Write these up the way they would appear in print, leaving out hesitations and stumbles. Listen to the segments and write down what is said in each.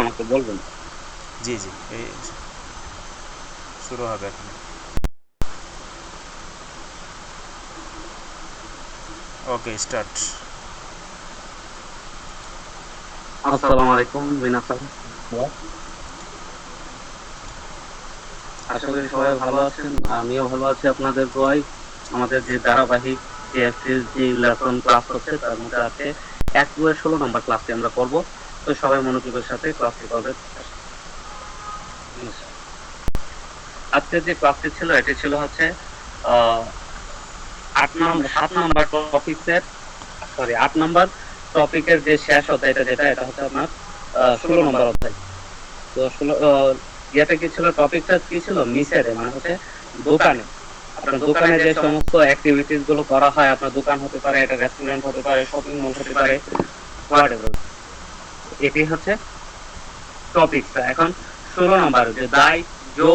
আমাকে বলবেন। জি জি, এই শুরু হবে এখন। ওকে, স্টার্ট। আসসালামু আলাইকুম বিনা স্যার, আশা করি সবাই ভালো আছেন। আমিও ভালো আছি আপনাদের দোয়ায়। আমাদের যে ধারাবাহিক টিএফসির যে লেসন ক্লাস হচ্ছে তার মধ্যে আছে 1-2 এর 16 নম্বর ক্লাসটি আমরা করব। তো সবাই মনোযোগের সাথে ক্লাসটি করবেন। আজকের যে ক্লাসটি ছিল এটি ছিল হচ্ছে আহ 7 নাম্বার টপিকের, সরি 8 নাম্বার টপিকের যে শেষ অধ্যায়টা এটা হচ্ছে আপনার 16 নম্বর অধ্যায়। তো 16 ইয়েটা কি ছিল, টপিকটা কি ছিল, মিসেরে মানে হচ্ছে দোকানে। আপনার দোকানে যে সমস্ত অ্যাক্টিভিটিস গুলো করা হয়, আপনার দোকান হতে পারে, এটা রেস্টুরেন্ট হতে পারে, শপিং মল হতে পারে, হোয়াটএভার, এটি হচ্ছে টপিকটা। এখন 16 নম্বর যে দাই জো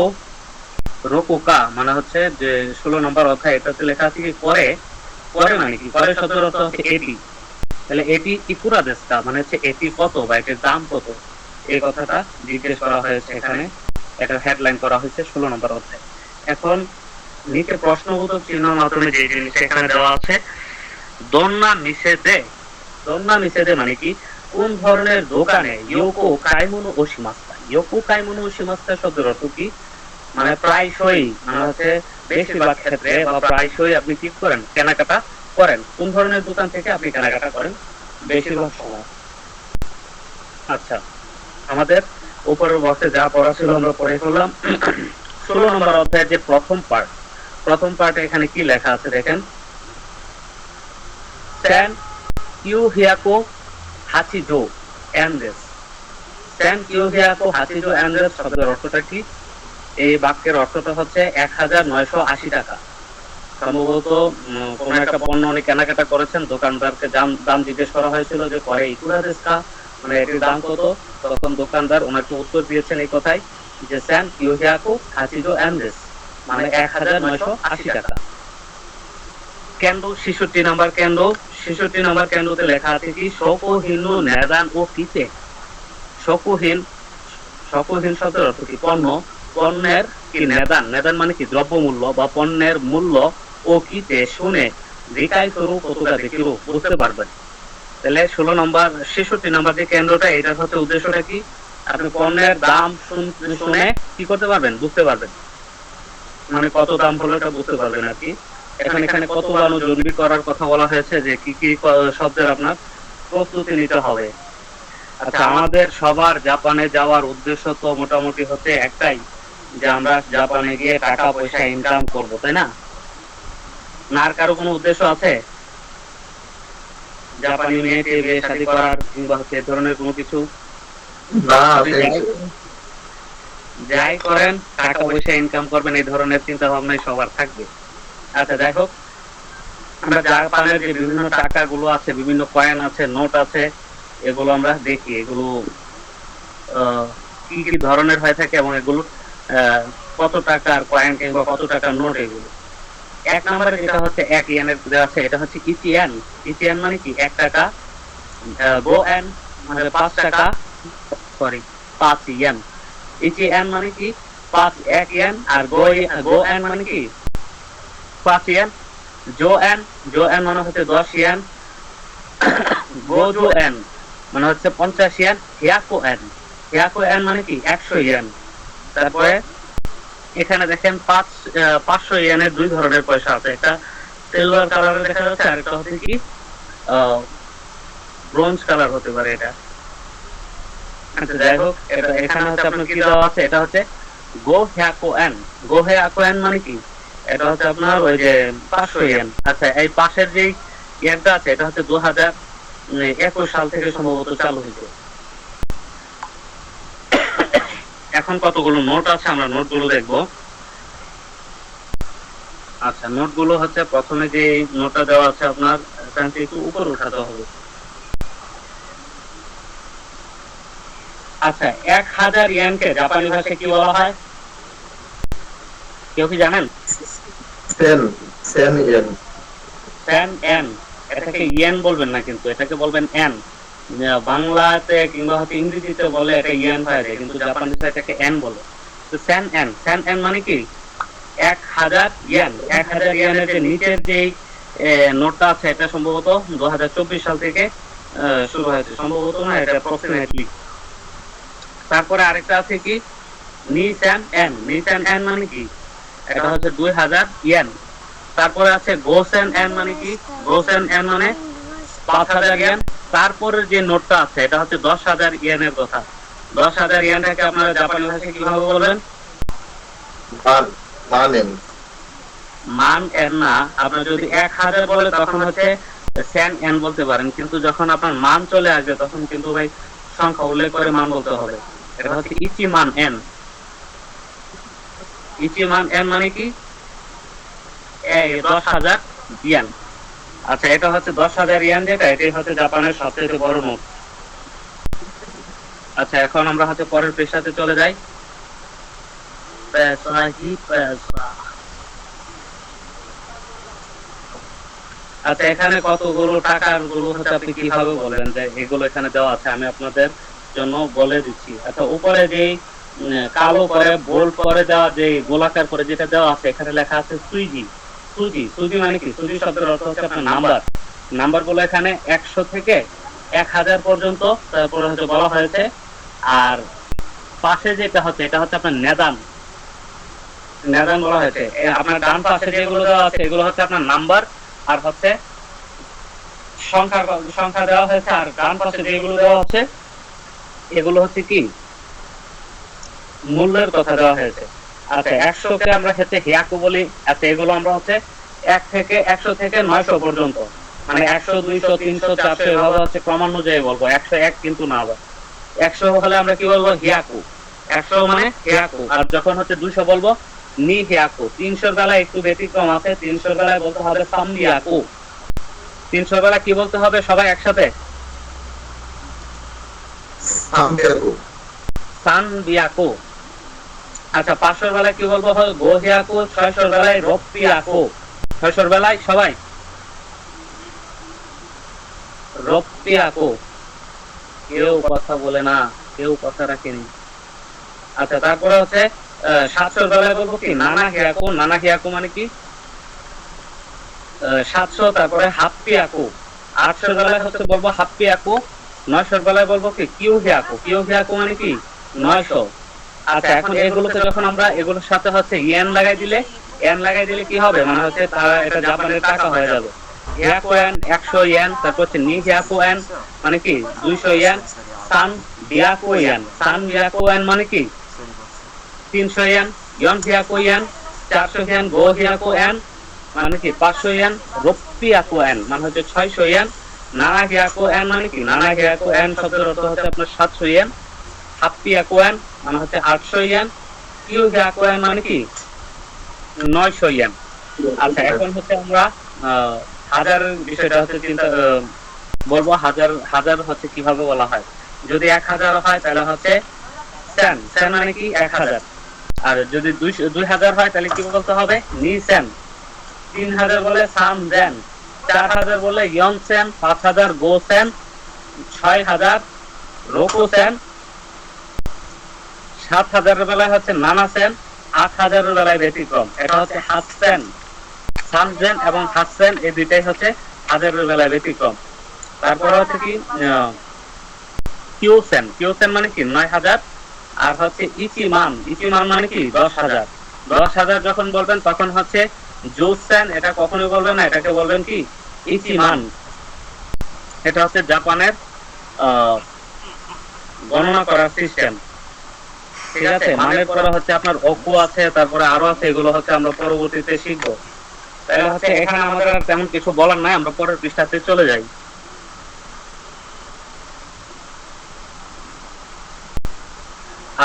রোকোকা মানে হচ্ছে যে 16 নম্বর অধ্যায়, এটাতে লেখা আছে কি করে। করে মানে কি, করে শব্দের অর্থ হচ্ছে এটি। তাহলে এটি ইকুরা দেশটা মানে হচ্ছে এটি কত বা এটির দাম কত, এই কথাটা জিজ্ঞেস করা হয়েছে এখানে। এটা হেডলাইন করা হয়েছে 16 নম্বর অধ্যায়। এখন নিচে প্রশ্নবোধক চিহ্নের মাধ্যমে যে জিনিসটা এখানে দেওয়া আছে, দন্না মিসেদে। দন্না মিসেদে মানে কি, কোন ধরনের দোকানে ইয়োকো কাইমোনো ওশিমাস্তা। ইয়োকো কাইমোনো ওশিমাস্তা শব্দের অর্থ কি, মানে প্রায়শই, মানে হচ্ছে বেশিরভাগ ক্ষেত্রে বা প্রায়শই আপনি কি করেন, কেনাকাটা করেন। কোন ধরনের দোকান থেকে আপনি কেনাকাটা করেন বেশিরভাগ সময়। আচ্ছা, আমাদের উপরের বক্সে যা পড়া ছিল আমরা পড়ে ফেললাম। 16 নম্বর অধ্যায়ের যে প্রথম পার্টে এখানে কি লেখা আছে দেখেন, স্যান কিউ হিয়াকো হাচিজো অ্যান্ডেস। স্যান কিউ হিয়াকো হাচিজো অ্যান্ডেস শব্দের অর্থটা কি? এই বাক্যের অর্থটা হচ্ছে 1980 টাকা। সম্ভবত কোন একটা পণ্য উনি কেনাকাটা করেছেন, দোকানদারকে দাম জিজ্ঞেস করা হয়েছিল যে করে ইকুরা দেশকা, মানে এটির দাম কত। তখন দোকানদার ওনাকে উত্তর দিয়েছেন এই কথাই, যে স্যান ইউহিয়াকো হাচিজো অ্যান্ডেস, মানে 1980 টাকা। কেন্দ্র 66 নাম্বার কেন্দ্র, 66 নাম্বার কেন্দ্রতে লেখা আছে কি, শোকোহিনু নেদান ও কিতে। শোকোহীন, শোকোহীন শব্দের অর্থ কি, পণ্য। পণ্যের কি নেদান, নেদান মানে কি দ্রব্যমূল্য বা পণ্যের মূল্য, ও কিতে শুনে, রিকাই করু কতটা দেখিল বুঝতে পারবেন। তাহলে 16 নম্বর 66 নম্বর যে কেন্দ্রটা, এটার হচ্ছে উদ্দেশ্যটা কি, আপনি পণ্যের দাম শুনে কি করতে পারবেন, বুঝতে পারবেন, মানে কত দাম হলো এটা বুঝতে পারবেন আর কি। এখানে কত বানো জরুরি করার কথা বলা হয়েছে, যে কি কি শব্দের আপনার প্রস্তুতি নিতে হবে। আচ্ছা, আমাদের সবার জাপানে যাওয়ার উদ্দেশ্য তো মোটামুটি হচ্ছে একটাই, যে আমরা জাপানে গিয়ে টাকা পয়সা ইনকাম করব, তাই না? না আর কারো কোনো উদ্দেশ্য আছে জাপানি মেয়েকে বিয়ে শাদী করার, কিংবা হচ্ছে ধরনের কোনো কিছু? না, আপনি যাই করেন টাকা পয়সা ইনকাম করবেন, এই ধরনের চিন্তা ভাবনাই সবার থাকবে। আচ্ছা, যাই হোক, আমরা জাপানের যে বিভিন্ন টাকা গুলো আছে, বিভিন্ন কয়েন আছে, নোট আছে, এগুলো আমরা দেখি, এগুলো কি কি ধরনের হয়ে থাকে এবং এগুলো কত টাকার কয়েন কিংবা কত টাকার নোট এগুলো। এক নম্বরে যেটা হচ্ছে 1 ইয়েনের দেওয়া আছে, এটা হচ্ছে ইচিয়ান। ইচিয়ান মানে কি 1 টাকা। গো এন মানে 5 টাকা, সরি 5 ইয়েন। ইচিয়ান মানে কি 1 ইয়েন, আর গো এন মানে কি 5 ইয়েন। জো এন মানে হচ্ছে 10 ইয়েন। গোজো এন মানে হচ্ছে 50 ইয়েন। হিয়াকো এন মানে কি 100 ইয়েন। তারপরে এখানে দেখেন 500 ইয়েনের 2 ধরনের পয়সা আছে, একটা সিলভার কালারের দেখা যাচ্ছে, আর একটা হচ্ছে কি ব্রোঞ্জ কালার হতে পারে এটা। আচ্ছা, যাই হোক, এটা এখানে হচ্ছে আপনার কি দেওয়া আছে, এটা হচ্ছে গো হ্যাকো এন। গো হ্যাকো এন মানে কি, এটা হচ্ছে আপনার ওই যে 500 ইয়েন। আচ্ছা, এই পাশের যে ইয়েনটা আছে, এটা হচ্ছে 2021 সাল থেকে সম্ভবত চালু হয়েছে। এখন কতগুলো নোট আছে, আমরা নোটগুলো দেখবো। আচ্ছা, নোটগুলো হচ্ছে প্রথমে যে নোটটা দেওয়া আছে আপনার, একটু উপরে উঠাতে হবে। আচ্ছা, 1000 ইয়েনকে জাপানি ভাষায় কি বলা হয়, কেউ কি জানেন? সেন, সেন ইয়েন। স্যান এন। এটাকে ইয়েন বলবেন না, কিন্তু এটাকে বলবেন এন। বাংলাতে কিংবা হচ্ছে ইংরেজিতে বলে এটা ইয়েন হয়ে যায়, কিন্তু জাপানিজে এটাকে এন বলে। তো সেন এন মানে কি 1000 ইয়েন। 1000 ইয়েনের যে নিচের যে নোটটা আছে এটা সম্ভবত 2024 সাল থেকে শুরু হয়েছে, সম্ভবত না, এটা অ্যাপ্রক্সিমেটলি। তারপরে আরেকটা আছে কি নিসেন এন মানে কি এটা হচ্ছে 2000 ইয়েন। তারপরে আছে গোসেন এন মানে কি গোসেন এন মানে 5000 ইয়েন। তারপরে যে নোটটা আছে এটা হচ্ছে 10,000 ইয়েনের কথা। 10,000 ইয়েনটাকে আপনারা জাপানি ভাষায় কিভাবে বলবেন? মান মানেন মান এন না, আপনার যদি 1000 বলে তখন হচ্ছে সেন এন বলতে পারেন, কিন্তু যখন আপনার মান চলে আসবে তখন কিন্তু ভাই সংখ্যা উল্লেখ করে মান বলতে হবে। এটা হচ্ছে ইচিমান এন। ইচিমান এন মানে কি 10,000 ইয়েন। আচ্ছা, এটা হচ্ছে 10,000 ইয়েন, যেটা এটাই হচ্ছে জাপানের সবচেয়ে বড় নোট। আচ্ছা, এখন আমরা হচ্ছে পরের পৃষ্ঠাতে চলে যাই। পয়সা হি পয়সা। আচ্ছা, এখানে কতগুলো টাকার গুলো হচ্ছে আপনি কিভাবে বলবেন যে এগুলো এখানে দেওয়া আছে, আমি আপনাদের জন্য বলে দিচ্ছি। আচ্ছা, উপরে যে কালো করে বোল্ড করে দেওয়া যে গোলাকার করে যেটা দেওয়া আছে, এখানে লেখা আছে সুইজি। সুজি মানে কি? সুজি শব্দের অর্থ হচ্ছে আপনার নাম্বার। নাম্বার গুলো এখানে 100 থেকে 1000 পর্যন্ত তারপরে হচ্ছে বলা হয়েছে। আর পাশে যেটা হচ্ছে এটা হচ্ছে আপনার নেদান বলা হয়েছে। আপনার ডান পাশে যেগুলো দেওয়া আছে এগুলো হচ্ছে আপনার নাম্বার আর হচ্ছে সংখ্যা দেওয়া হয়েছে। আর ডান পাশে যেগুলো দেওয়া হচ্ছে এগুলো হচ্ছে কি মূল্যের কথা দেওয়া হয়েছে। আচ্ছা, 100 কে আমরা হচ্ছে হিয়াকু বলি। আচ্ছা, এগুলো আমরা হচ্ছে 100 থেকে 900 পর্যন্ত, মানে 100, 200, 300, 400 এভাবে হচ্ছে ক্রমানুযায়ী বলবো। 101 কিন্তু না, আবার 100 হলে আমরা কি বলবো? হিয়াকু। 100 মানে হিয়াকু। আর যখন হচ্ছে 200 বলবো নি হিয়াকু। 300 বেলায় একটু ব্যতিক্রম আছে, 300 বেলায় বলতে হবে সামবিয়াকু। 300 বেলা কি বলতে হবে সবাই একসাথে? সামবিয়াকু। সানবিয়াকু। আচ্ছা, 500 বেলায় কি বলবো? গোহিয়াকু। 600 বেলায় রপ্পিয়াকু। 600 বেলায় সবাই রপ্পিয়াকু। কেউ কথা বলে না, কেউ কথা রাখেনি। আচ্ছা, তারপরে হচ্ছে 700 বেলায় বলবো কি নানা হিয়াকু। নানা হিয়াকু মানে কি 700। তারপরে হাপ্পিয়াকু। 800 বেলায় হচ্ছে বলবো হাপ্পিয়াকু। 900 বেলায় বলবো কি কিউ হিয়াকু। কিউ হিয়াকু মানে কি 900। আচ্ছা, এখন এগুলোতে যখন আমরা এগুলোর সাথে হচ্ছে ইয়েন লাগাই দিলে কি হবে? মানে হচ্ছে তারা এটা জাপানের টাকা হয়ে যাবে। হিয়াকু এন 100 ইয়েন। তারপর হচ্ছে নি হিয়াকু এন মানে কি 200 ইয়েন। সান বিয়াকু এন মানে কি 300 ইয়েন। ইয়ন হিয়াকু ইয়েন 400 ইয়েন। গো হিয়াকু এন মানে কি 500 ইয়েন। রপ্পিয়াকু এন মানে হচ্ছে 600 ইয়েন। নানা হিয়াকু এন মানে কি নানা হিয়াকু এন শব্দের অর্থ হচ্ছে আপনার 700 ইয়েন। হাপ্পিয়াকু এন মানে হচ্ছে 800 ইয়েন। কিউ হিয়াকু এন মানে কি 900 ইয়েন। আচ্ছা, এখন হচ্ছে আমরা হাজারের বিষয়টা হচ্ছে চিন্তা বলবো। হাজার হচ্ছে কিভাবে বলা হয়? যদি 1000 হয় তাহলে হচ্ছে সেন মানে কি 1000। আর যদি 2000 হয় তাহলে কি বলতে হবে? নি সেন। 3000 বলে সাম জেন। 4000 বলে ইয়ন সেন। 5000 গো সেন। 6000 রোকো সেন। 7000 এর বেলায় হচ্ছে নানা সেন। 8000 এর বেলায় ব্যতিক্রম, এটা হচ্ছে হাসেন। সামজেন এবং হাসেন এই দুইটাই হচ্ছে 1000 এর বেলায় ব্যতিক্রম। তারপরে হচ্ছে কি কিউসেন মানে কি 9000। আর হচ্ছে ইচিমান মানে কি 10,000। 10,000 যখন বলবেন তখন হচ্ছে জুসেন, এটা কখনোই বলবেন না, এটাকে বলবেন কি ইচিমান। এটা হচ্ছে জাপানের গণনা করার সিস্টেম। ঠিক আছে, মানের পরে হচ্ছে আপনার ওকু আছে, তারপরে আরো আছে, এগুলো হচ্ছে আমরা পরবর্তীতে শিখবো। তাহলে হচ্ছে এখানে আমাদের আর তেমন কিছু বলার নাই, আমরা পরের পৃষ্ঠাতে চলে যাই।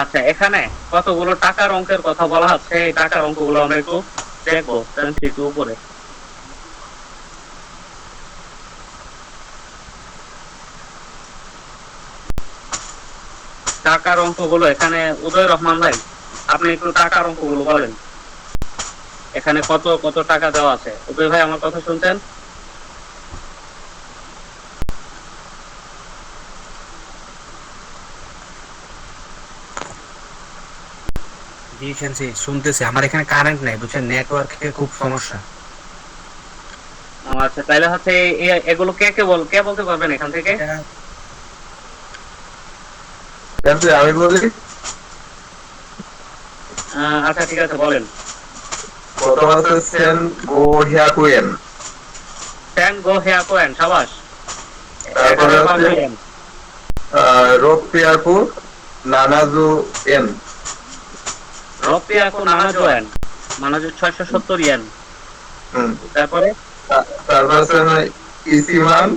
আচ্ছা, এখানে কতগুলো টাকার অঙ্কের কথা বলা আছে, এই টাকার অঙ্কগুলো আমরা একটু দেখবো একটু উপরে। টাকার অঙ্কগুলো এখানে উদয় রহমান ভাই, আপনি একটু টাকার অঙ্কগুলো বলেন। এখানে কত কত টাকা দেওয়া আছে? উদয় ভাই, আমার কথা শুনছেন? জি ফ্যান্সি শুনতেছি, আমার এখানে কারেন্ট নাই বুঝছেন, নেটওয়ার্কের খুব সমস্যা। আচ্ছা তাহলে হচ্ছে এগুলো কে বলতে পারবেন এখান থেকে? এটা ফ্যান্সি আমি বলি। আচ্ছা ঠিক আছে বলেন। প্রথম আছে সেন গো হিয়াকুয়েন। সেন গো হিয়াকুয়েন, সাবাস। তারপরে এখানে হচ্ছে পাবেন রোপিয়াকু নানাজু এন। রপিয়াকু নানাজোয়েন, মানে 670 ইয়েন। হুম। তারপরে তারপর আছে ইসিমান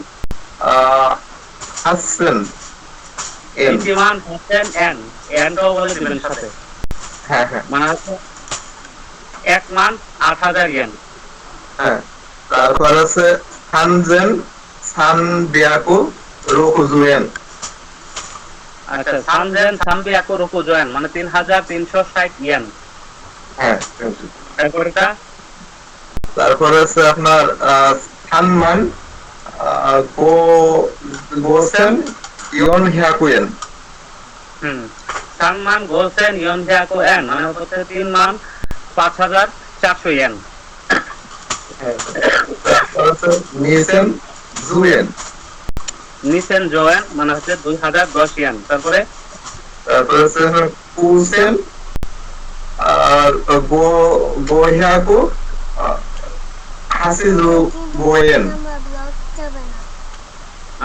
হাসেন এন। ইতিমান হোসেন এন, এনটাও বলে দিবেন সাথে, হ্যাঁ হ্যাঁ মানে হচ্ছে 1 মান 8,000 ইয়েন। হ্যাঁ। তারপর আছে হানজেন সান বিয়াকু রোকুজুয়েন। আচ্ছা সানজেন সাম্বিয়াকু রুকুজোয়েন, মানে 3,360 ইয়েন। হ্যাঁ। তারপরে এটা তারপরে আছে আপনার সানমান গো গোসেন ইয়ন হিয়াকুয়েন। সানমান গোলসেন ইয়নজিয়াকু এন, মানে হচ্ছে 3 মান 5,400 ইয়েন। তারপর আছে নিসেন জুয়েন। নিসেন জোয়েন, মানে হচ্ছে 2,010 ইয়েন। তারপরে তারপর আছে কুসেন আর গো গোহিয়াকু হাসিজু গোয়েন।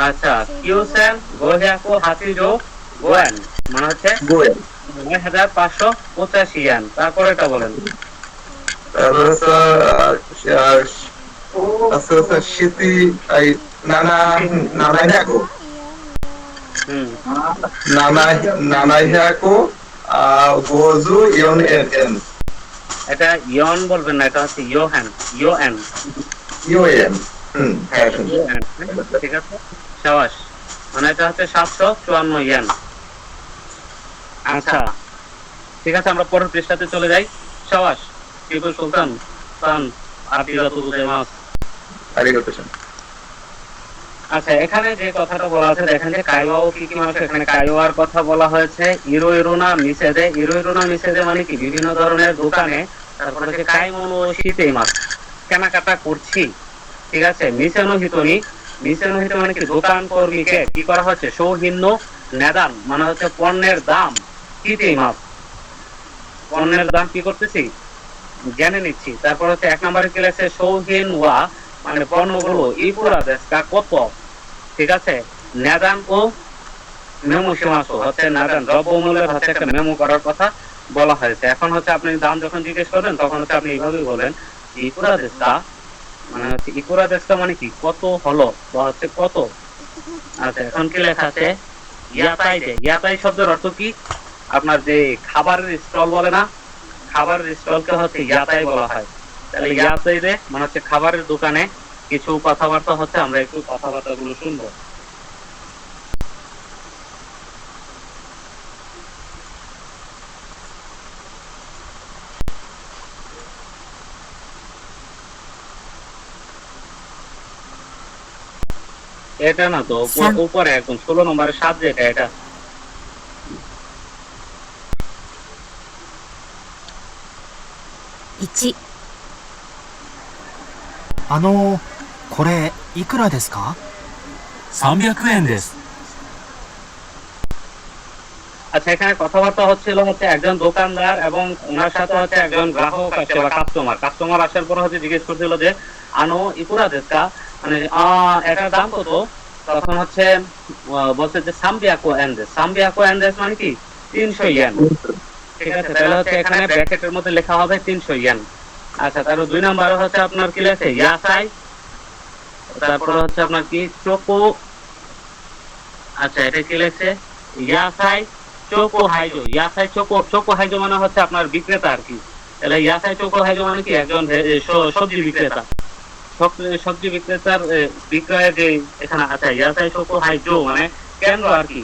আচ্ছা কিউসেন গোহিয়াকু হাসিজো গোয়েন, মানে হচ্ছে গোয়েন। 9,585 ইয়েন। তারপরে এটা বলেন। তারপর আছে শীতি এই নানা নানাইহাকু হুম নানাইহাকু গোজু ইয়ন এন এটা ইয়ন বলবেন না, এটা হচ্ছে ইয়োহেন, ইয়োএন। ইউএন। হ্যাঁ ইয়োএন, ঠিক আছে, সাবাস। মানে এটা হচ্ছে 754 ইয়েন। আচ্ছা ঠিক আছে, আমরা পরের পৃষ্ঠাতে চলে যাই। সাবাস, টিপু সুলতান সান আতিরাতু গোজাইমাস। আরিগাতো। আচ্ছা এখানে যে কথাটা বলা আছে দেখেন যে কাইওয়া ও কিকি মাছ, এখানে কাইওয়ার কথা বলা হয়েছে। ইরো ইরোনা মিসেদে, ইরো ইরোনা মিসেদে মানে কি বিভিন্ন ধরনের দোকানে, তারপরে হচ্ছে কাইমন ও শীতেই মাছ কেনাকাটা করছি, ঠিক আছে। মিসেনো হিতনি, মিসেনো হিত মানে কি দোকান কর্মীকে কি করা হচ্ছে, সৌহিন্য নেদান, মানে হচ্ছে পণ্যের দাম শীতেই মাছ, পণ্যের দাম কি করতেছি, জেনে নিচ্ছি। তারপর হচ্ছে 1 নম্বরে কি লেখছে, সৌহিন ওয়া, মানে পণ্যগুলো ইপুরা দেশকা কত, ঠিক আছে। নেদান ও মেমো সীমাসো হচ্ছে নেদান, দ্রব্যমূল্যের হচ্ছে একটা মেমো করার কথা বলা হয়েছে। এখন হচ্ছে আপনি দাম যখন জিজ্ঞেস করবেন তখন হচ্ছে আপনি এইভাবেই বলেন ইপুরা দেশকা, মানে হচ্ছে ইপুরা দেশকা মানে কি কত হলো বা হচ্ছে কত। আচ্ছা এখন কি লেখা আছে, ইয়াতাই দে, ইয়াতাই শব্দের অর্থ কি, আপনার যে খাবারের স্টল বলে না, খাবারের স্টলকে হচ্ছে ইয়াতাই বলা হয়। তাহলে ইয়াতাই দে মানে হচ্ছে খাবারের দোকানে কিছু কথাবার্তা হচ্ছে, আমরা একটু কথাবার্তাগুলো শুনবো। এটা না তো উপরে একদম 16 নম্বরের 7 যেটা, এটা 1、これいくらですか？ 300円です。 আচ্ছা এখানে কথাবার্তা হচ্ছিল হচ্ছে একজন দোকানদার এবং ওনার সাথে হচ্ছে একজন গ্রাহক আসছে বা কাস্টমার আসার পর হচ্ছে জিজ্ঞেস করছিল যে আনো ইকুরা দেশকা, মানে এটার দাম কত। তখন হচ্ছে বলছে যে সাম্বিয়াকো এন্ডেস, সাম্বিয়াকো এন্ডেস মানে কি 300 ইয়েন, ঠিক আছে। তাহলে হচ্ছে এখানে ব্র্যাকেটের মধ্যে লেখা হবে 300 ইয়েন। আচ্ছা তারপর 2 নম্বরে হচ্ছে আপনার কি লেখছে ইয়াসাই, তারপর হচ্ছে আপনার কি চোকো, আচ্ছা এটা কি লেখছে ইয়াসাই চোকো হাইজো, ইয়াসাই চোকো হাইজো মানে হচ্ছে আপনার বিক্রেতা আর কি। তাহলে ইয়াসাই চোকো হাইজো মানে কি একজন সবজি বিক্রেতা, সবজি বিক্রেতার বিক্রয়ের যে এখানে আছে ইয়াসাই চোকো হাইজো মানে কেন্দ্র আর কি,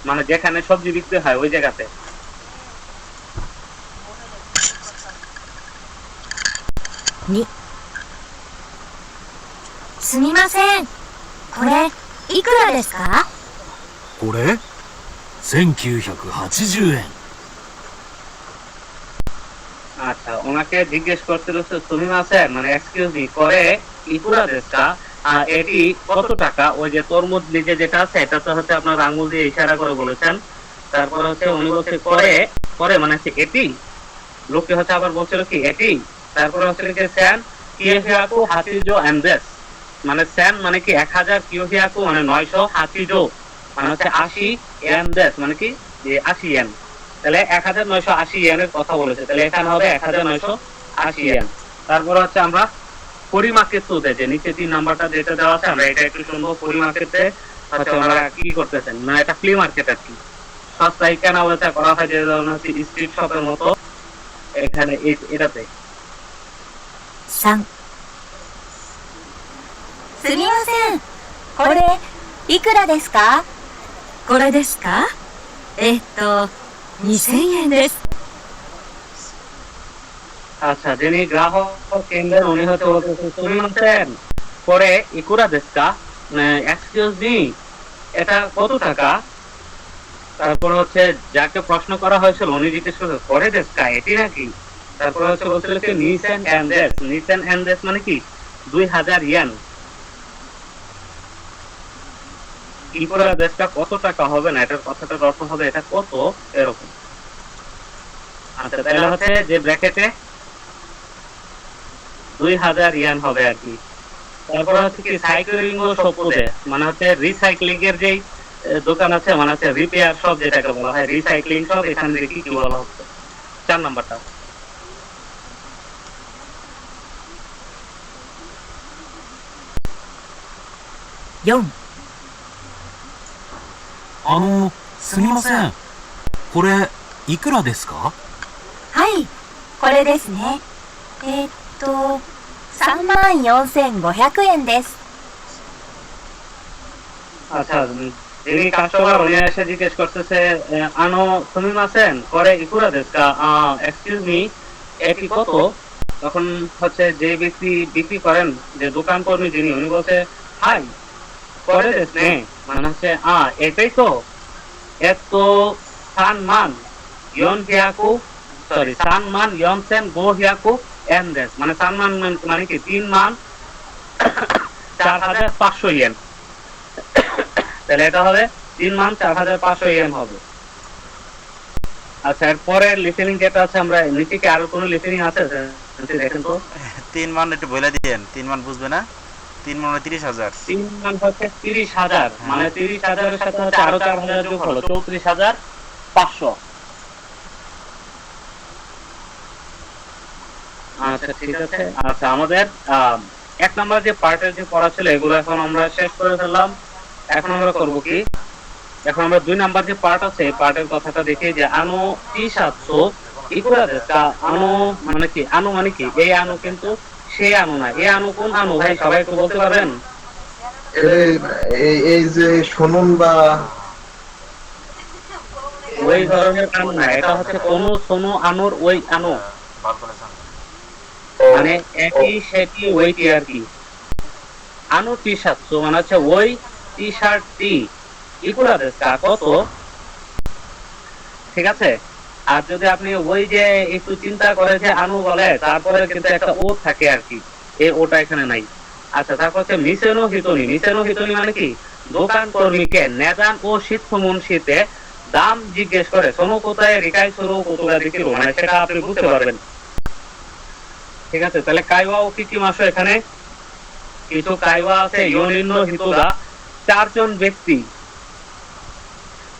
মানে যেখানে সবজি বিক্রি হয় ওই জায়গাতে। 2、すみません。これいくらですか？ これ1980円。আচ্ছা, ওনাকে জিজ্ঞেস করছিল সুমিমাসেন মানে এক্সকিউজ মি করে ইকুরা দেশটা এটি কত টাকা? ওই যে তরমুজ নিচে যেটা আছে এটা তো হচ্ছে আপনার আঙ্গুল দিয়ে ইশারা করে বলেছেন। তারপরে হচ্ছে উনি বলছে করে করে মানে হচ্ছে এটি, লোকটি হচ্ছে আবার বলছিল কি এটি। তারপরে হচ্ছে কি স্যান কিয়োহিয়াকু হাতিজো এন্ডেস, মানে স্যান মানে কি 1000, কিয়োহিয়াকু মানে 900, হাতিজো মানে হচ্ছে 80, এন্ডেস মানে কি যে 80 ইয়েন। তাহলে 1980 ইয়েনের কথা বলেছে, তাহলে এখানে হবে 1980 ইয়েন। তারপর হচ্ছে আমরা পরিমার্কেটে যে নিচে 3 নাম্বারটা যেটা দেওয়া আছে আমরা এটা একটু শুনবো। পরিমার্কেটে হচ্ছে ওনারা কি করতেছেন, মানে এটা ফ্লি মার্কেট আর কি, সস্তায় কেনা বেচা করা হয়, যে ধরনের হচ্ছে স্ট্রিট শপের মতো। এখানে এটাতে 3。すみません。これ、いくらですか？これですか？2000円です。 আচ্ছা, যিনি গ্রাহক কেন্দ্রের উনি হচ্ছে বলতেছেন সুমিমাসেন পরে ইকুরা দেশকা, এক্সকিউজ মি এটা কত টাকা? তারপর হচ্ছে যাকে প্রশ্ন করা হয়েছিল উনি জিজ্ঞেস করছে পরে দেশকা এটি নাকি? তারপর হচ্ছে বলছিল কি নিসেন এন্ডেস, নিসেন এন্ডেস মানে কি 2000 ইয়েন। ইকুরা দেশকা কত টাকা হবে না, এটার কথাটার অর্থ হবে এটা কত এরকম। আচ্ছা, তাহলে হচ্ছে যে ব্র্যাকেটে 2000 ইয়ান হবে আর কি। তারপর হচ্ছে কি সাইক্লিং ও শপদে মানে হচ্ছে রিসাইক্লিং এর যেই দোকান আছে, মানে হচ্ছে রিপেয়ার শপ যেটাকে বলা হয় রিসাইক্লিং শপ, এখানে দেখি কি বলা হচ্ছে 4 নাম্বারটা। 4。すみません。これ、いくらですか？はい、これですね。34,500円です。 আচ্ছা, যিনি কাস্টমার উনি এসে জিজ্ঞেস করতেছে আনো সুমিমাসেন করে ইকুরা দেশকা, এক্সকিউজ মি এটি কত? তখন হচ্ছে যে ব্যক্তি বিক্রি করেন যে দোকান কর্মী যিনি উনি বলছে হাই করে দেশ নে, মানে হচ্ছে এটাই তো এত সানমান ইয়ন হিয়াকু সরি সানমান ইয়নসেন গো হিয়াকু এন্ডেস, মানে সানমান মানে কি 3 মান 4500 ইয়েন। তাহলে এটা হবে 3 মান 4500 ইয়েন হবে। আচ্ছা, এরপরের লিসেনিং যেটা আছে আমরা নিচে কি আরো কোনো লিসেনিং আছে দেখেন তো। 3 মান একটু বলে দিয়েন, 3 মান বুঝবে না। 3 মান 30,000, 3 মান হচ্ছে 30,000, মানে 30,000 এর সাথে হচ্ছে আরো 4000 যোগ হলো 34,500। আচ্ছা, ঠিক আছে। আচ্ছা, আমাদের 1 নাম্বার যে পার্টের যে পড়া ছিল এগুলো এখন আমরা শেষ করে ফেললাম। এখন আমরা করব কি, এখন আমরা 2 নাম্বার যে পার্ট আছে এই পার্টের কথাটা দেখি যে আনো টি-শার্টসো ইকুরা দেশকা। আনো মানে কি, আনো মানে কি এই আনো কিন্তু সেই আনো না, এই আনো কোন আনো ভাই সবাই একটু বলতে পারবেন? এই যে শুনুন বা ওই ধরনের আনো না, এটা হচ্ছে কোন সোনো আনোর ওই আনো, মানে একই সেটি ওইটি আর কি। আনো টি-শার্টসো মানে হচ্ছে ওই টি-শার্টটি ইকুরা দেশকা কত? ঠিক আছে। আর যদি আপনি ওই যে একটু চিন্তা করে যে আনু বলে তারপরে কিন্তু একটা ও থাকে আর কি, এই ওটা এখানে নাই। আচ্ছা, তারপর হচ্ছে মিসেনো হিতনি। মিসেনো হিতনি মানে কি দোকান কর্মীকে নেদান ও শীত শীতে দাম জিজ্ঞেস করে সোনো কোথায় রিকাই সরো কতটা দিকিরো, মানে সেটা আপনি বুঝতে পারবেন। ঠিক আছে, তাহলে কাইওয়া ও কি মাসো এখানে কিছু কাইওয়া আছে ইয়োনিন্ন হিতোদা 4 জন ব্যক্তি।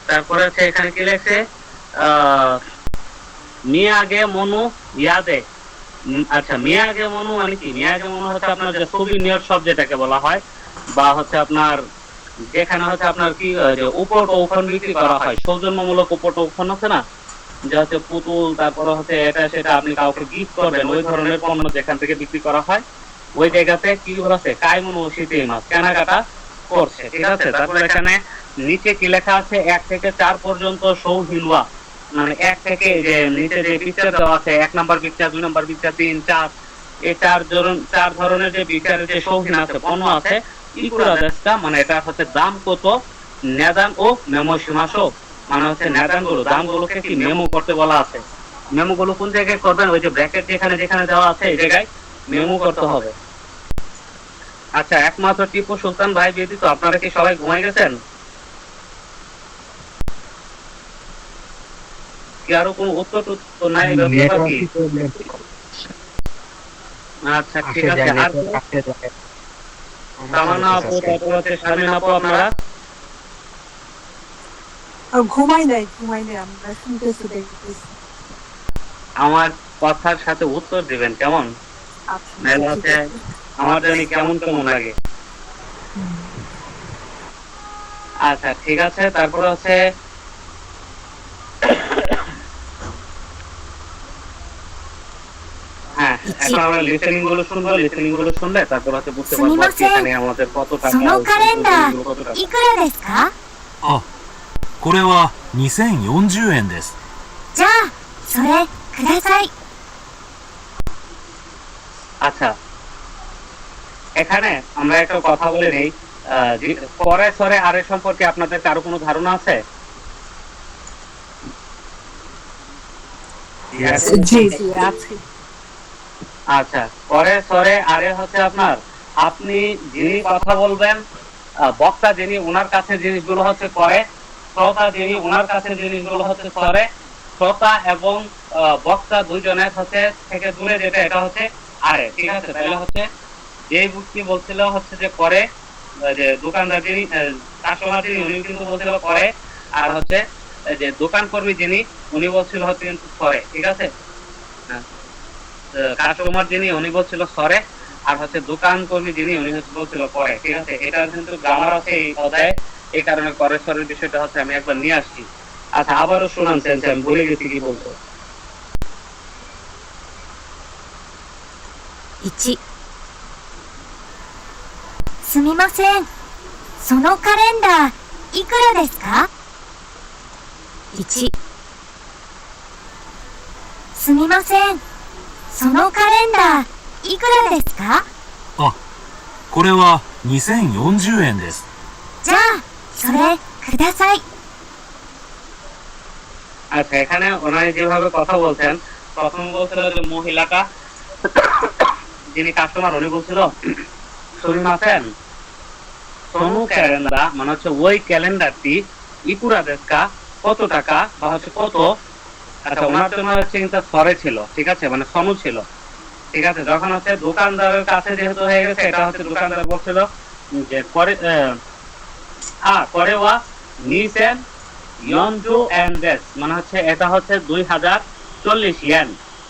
তারপরে হচ্ছে এখানে কি লেখছে মিয়াগে মনু ইয়াদে। আচ্ছা, মিয়াগে মনু মানে কি? মিয়াগে মনু হচ্ছে আপনার যে সুভিনিয়ার শপ যেটাকে বলা হয়, বা হচ্ছে আপনার যেখানে হচ্ছে আপনার কি উপটৌখন বিক্রি করা হয়, সৌজন্যমূলক উপটৌখন আছে না, যে হচ্ছে পুতুল, তারপরে হচ্ছে এটা সেটা আপনি কাউকে গিফট করবেন, ওই ধরনের পণ্য যেখান থেকে বিক্রি করা হয় ওই জায়গাতে কি বলছে কাইমনু শীতে মাছ কেনাকাটা করছে। ঠিক আছে, তারপরে এখানে নিচে কি লেখা আছে 1 থেকে 4 পর্যন্ত সৌহিলুয়া, মানে 1 থেকে যে নিচে যে পিকচার দেওয়া আছে 1 নাম্বার পিকচার, 2 নাম্বার পিকচার, 3, 4, এই 4 ধরনের যে পিকচারের যে সৌহিন আছে পণ্য আছে ইকুরা দেশকা, মানে এটা হচ্ছে দাম কত? নেদান ও মেমো সীমাসো, মানে হচ্ছে নেদান গুলো দামগুলোকে কি মেমো করতে বলা আছে। মেমো গুলো কোন জায়গায় করবেন, ওই যে ব্র্যাকেট যেখানে যেখানে দেওয়া আছে এই জায়গায় মেমো করতে হবে। আচ্ছা, একমাত্র টিপু সুলতান ভাই ব্যতীত আপনারা কি সবাই ঘুমাই গেছেন? কি আরো কোনো উত্তর টুত্তর নাই ব্যাপার কি? আচ্ছা ঠিক আছে। আর তামান্না আপু, তারপর হচ্ছে শারমিন আপু, আপনারা? ঘুমাই নাই আমরা শুনতেছি দেখতেছি। আমার কথার সাথে উত্তর দিবেন কেমন? আচ্ছা, নাহলে ঠিক হচ্ছে আছে। আমার জানি কেমন কেমন লাগে। আচ্ছা ঠিক আছে। তারপরে হচ্ছে হ্যাঁ, এখন আমরা লিসেনিং গুলো শুনবো। লিসেনিং গুলো শুনলে তারপর হচ্ছে বুঝতে পারবো আর কি এখানে আমাদের কত টাকা, そのカレンダকত টাকা।ーいくらですか？あ、これは2040円です。じゃあそれください。 আচ্ছা, এখানে আমরা একটা কথা বলে নেই। পরে সরে আরে সম্পর্কে আপনাদের কারো কোনো ধারণা আছে? জি জি আছে। আচ্ছা, পরে সরে আরে হচ্ছে আপনার, আপনি যিনি কথা বলবেন, বক্তা যিনি, ওনার কাছে জিনিসগুলো হচ্ছে করে, শ্রোতা যিনি, ওনার কাছে জিনিসগুলো হচ্ছে সরে। শ্রোতা এবং বক্তা দুইজনের হচ্ছে থেকে দূরে যেটা, এটা হচ্ছে আরে। ঠিক আছে, তাহলে হচ্ছে যে ব্যক্তি বলছিল হচ্ছে যে করে, যে দোকানদার যিনি, কাস্টমার যিনি, উনি কিন্তু বলছিল করে, আর হচ্ছে যে দোকান কর্মী যিনি, উনি বলছিল হচ্ছে কিন্তু করে। ঠিক আছে, কাস্টমার যিনি উনি বলছিল সরে, আর হচ্ছে দোকান কর্মী যিনি উনি হচ্ছে বলছিল করে। ঠিক আছে, এটা কিন্তু গ্রামার আছে এই অধ্যায়ে, এই কারণে করে সরের বিষয়টা হচ্ছে আমি একবার নিয়ে আসছি। আচ্ছা, আবারও শোনান সেন্স, আমি ভুলে গেছি কি বলছো। 1、すみません。そのカレンダーいくらですか？ 1、すみません。そのカレンダーいくらですか？あ、これは2040円です。じゃあそれください。 আচ্ছা, এখানে ওনারা যেভাবে কথা বলছেন, প্রথম বলছিল যে মহিলাটা যিনি কাস্টমার, উনি বলছিল সুরিমাসেন সোনু ক্যালেন্ডার, মানে হচ্ছে ওই ক্যালেন্ডারটি ইকুরা দেশকা, কত টাকা বা হচ্ছে কত। আচ্ছা, ওনার জন্য হচ্ছে কিন্তু সরে ছিল। ঠিক আছে, মানে সনু ছিল। ঠিক আছে, যখন হচ্ছে দোকানদারের কাছে যেহেতু হয়ে গেছে, এটা হচ্ছে দোকানদার বলছিল যে করে করে ওয়া নিসেন ইয়নজু এন্ড দেশ, মানে হচ্ছে এটা হচ্ছে 2040 ইয়েন।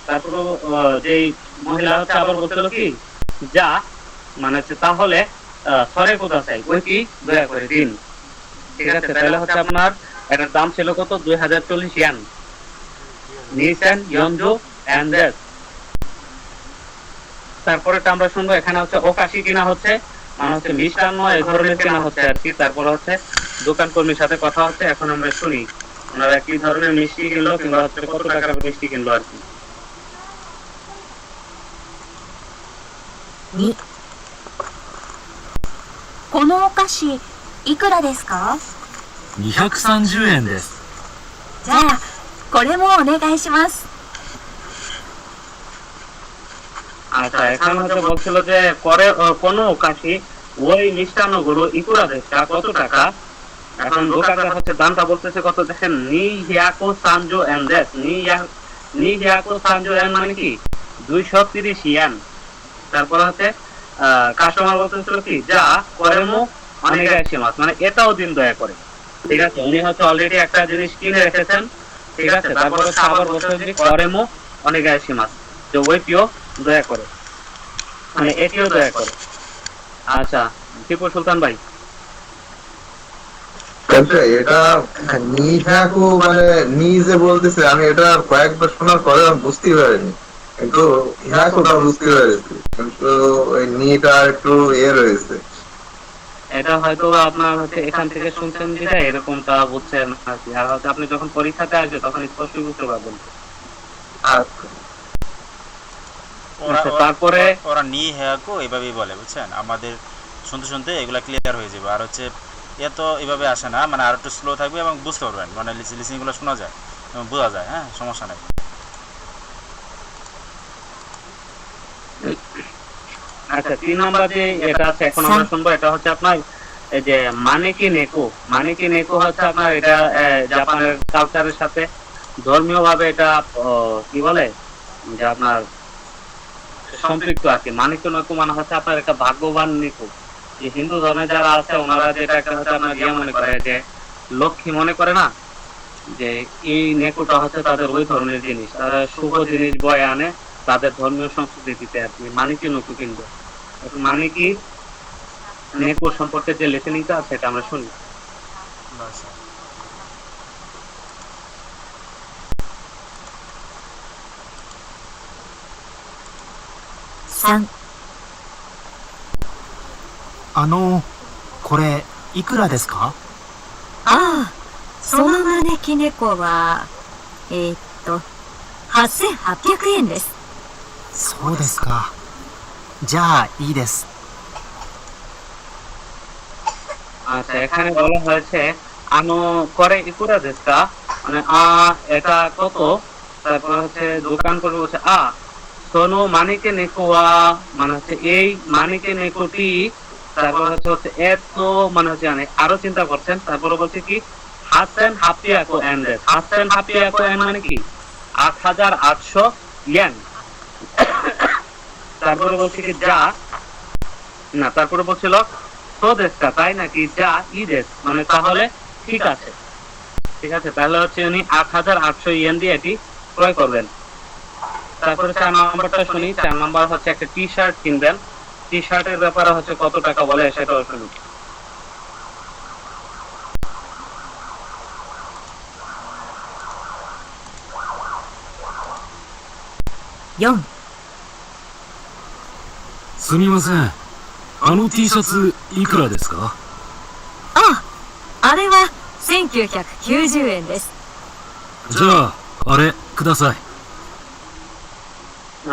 তারপর যেই মহিলা হচ্ছে আবার বলছিল কি, যা মানে হচ্ছে তাহলে সরে কোথা চাই, ওই কি দয়া করে দিন। ঠিক আছে, তাহলে হচ্ছে আপনার এটার দাম ছিল কত, 2040 ইয়েন। নিসেন ইয়নজু এন্ড দেশ। তারপরে আমরা শুনবো, এখানে হচ্ছে ওকাশি কিনা হচ্ছে, মানে হচ্ছে মিষ্টান্ন এই ধরনের কেনা হচ্ছে আর কি। তারপরে হচ্ছে দোকান কর্মীর সাথে কথা হচ্ছে। এখন আমরা শুনি ওনারা কি ধরনের মিষ্টি কিনলো, কিংবা হচ্ছে কত টাকার মিষ্টি কিনলো আর কি। 2、このお菓子いくらですか？ 230円です。じゃあこれもお願いします。 আচ্ছা, এখন হচ্ছে বলছিল যে করে কোনো ওকাশি, ওই মিষ্টান্ন গুলো ইকুরা দেশটা, কত টাকা। এখন দোকানদার হচ্ছে দামটা বলতেছে কত, দেখেন, নি হিয়াকো সানজো এন দেশ। নি হিয়াকো সানজো এন মানে কি 230 ইয়েন। তারপর হচ্ছে কাস্টমার বলতেছিল কি, যা করে মো অনেক আসে মাছ, মানে এটাও দিন দয়া করে। ঠিক আছে, উনি হচ্ছে অলরেডি একটা জিনিস কিনে রেখেছেন। ঠিক আছে, তারপর হচ্ছে আবার বলতে যে করে মো অনেক আসে মাছ, যে ওইটিও দয়া করে, মানে এটিও দয়া করে। আচ্ছা, টিপু সুলতান ভাই, আচ্ছা, এটা নিহাকু মানে নিজে বলতেছে, আমি এটা কয়েকবার শোনার পরে আমি বুঝতে পারিনি, কিন্তু হিয়াকুটা বুঝতে পেরেছি, কিন্তু ওই নিটা একটু রয়েছে। এটা হয়তো আপনার হচ্ছে এখান থেকে শুনছেন যেটা এরকমটা বুঝছেন আর কি। আর হচ্ছে আপনি যখন পরীক্ষাতে আসবে তখন স্পষ্ট বুঝতে পারবেন। আচ্ছা, আচ্ছা, তারপরে ওরা নি হেয়াকো এভাবেই বলে, বুঝছেন? আমাদের শুনতে শুনতে এগুলা ক্লিয়ার হয়ে যাবে। আর হচ্ছে এত এভাবে আসে না, মানে আর একটু স্লো থাকবে এবং বুঝতে পারবেন, মানে লিসিংগুলো শোনা যায় এবং বোঝা যায়। হ্যাঁ, সমস্যা নেই। আচ্ছা 3 নাম্বার যে এটা আছে এখন আমরা শুনবো এটা হচ্ছে আপনার এই যে মানেকি নেকো হচ্ছে আপনার এটা জাপানের কালচারের সাথে ধর্মীয় ভাবে এটা কি বলে যে আপনার সম্পৃক্ত আর কি। মানেকি নেকো মানে হচ্ছে আপনার একটা ভাগ্যবান নেকো। যে হিন্দু ধর্মে যারা আছে ওনারা যেটা একটা হচ্ছে আপনার মনে করে যে লক্ষ্মী মনে করে না, যে এই নেকুটা হচ্ছে তাদের ওই ধরনের জিনিস, তারা শুভ জিনিস বয়ে আনে তাদের ধর্মীয় সংস্কৃতিতে আর কি। মানেকি নেকো কিন্তু মানেকি নেকো সম্পর্কে যে লিসেনিংটা আছে সেটা আমরা শুনি। বাস। 3、これいくらですか？ああ、その招き猫は、8800円です。そうですか。じゃあいいです。 আচ্ছা এখানে বলা হয়েছে করে ইকুরা দেশকা মানে এটা কত, তারপর হচ্ছে দোকান করে বলছে সোনো মানিকে নেকোয়া মানে হচ্ছে এই মানিকে নেকোটি, তারপর হচ্ছে এত মানে হচ্ছে আরো চিন্তা করছেন, তারপরে বলছে কি হাসেন হাপিয়াকো এন দেশ। হাসেন হাপিয়াকো এন মানে কি 8800 ইয়েন। তারপরে বলছে কি যা না, তারপরে বলছিল সোদেশকা তাই নাকি, যা ইদেশ মানে তাহলে ঠিক আছে, ঠিক আছে তাহলে হচ্ছে উনি 8800 ইয়েন দিয়ে এটি ক্রয় করবেন। তারপরে 4 নম্বরটা শুনি। 4 নম্বর হচ্ছে একটা টি শার্ট কিনবেন, টি শার্টের ব্যাপারে হচ্ছে কত টাকা বলে সেটাও শুনি। 4、すみません。T シャツいくらですか？あれは1990円です。じゃあ、あれください。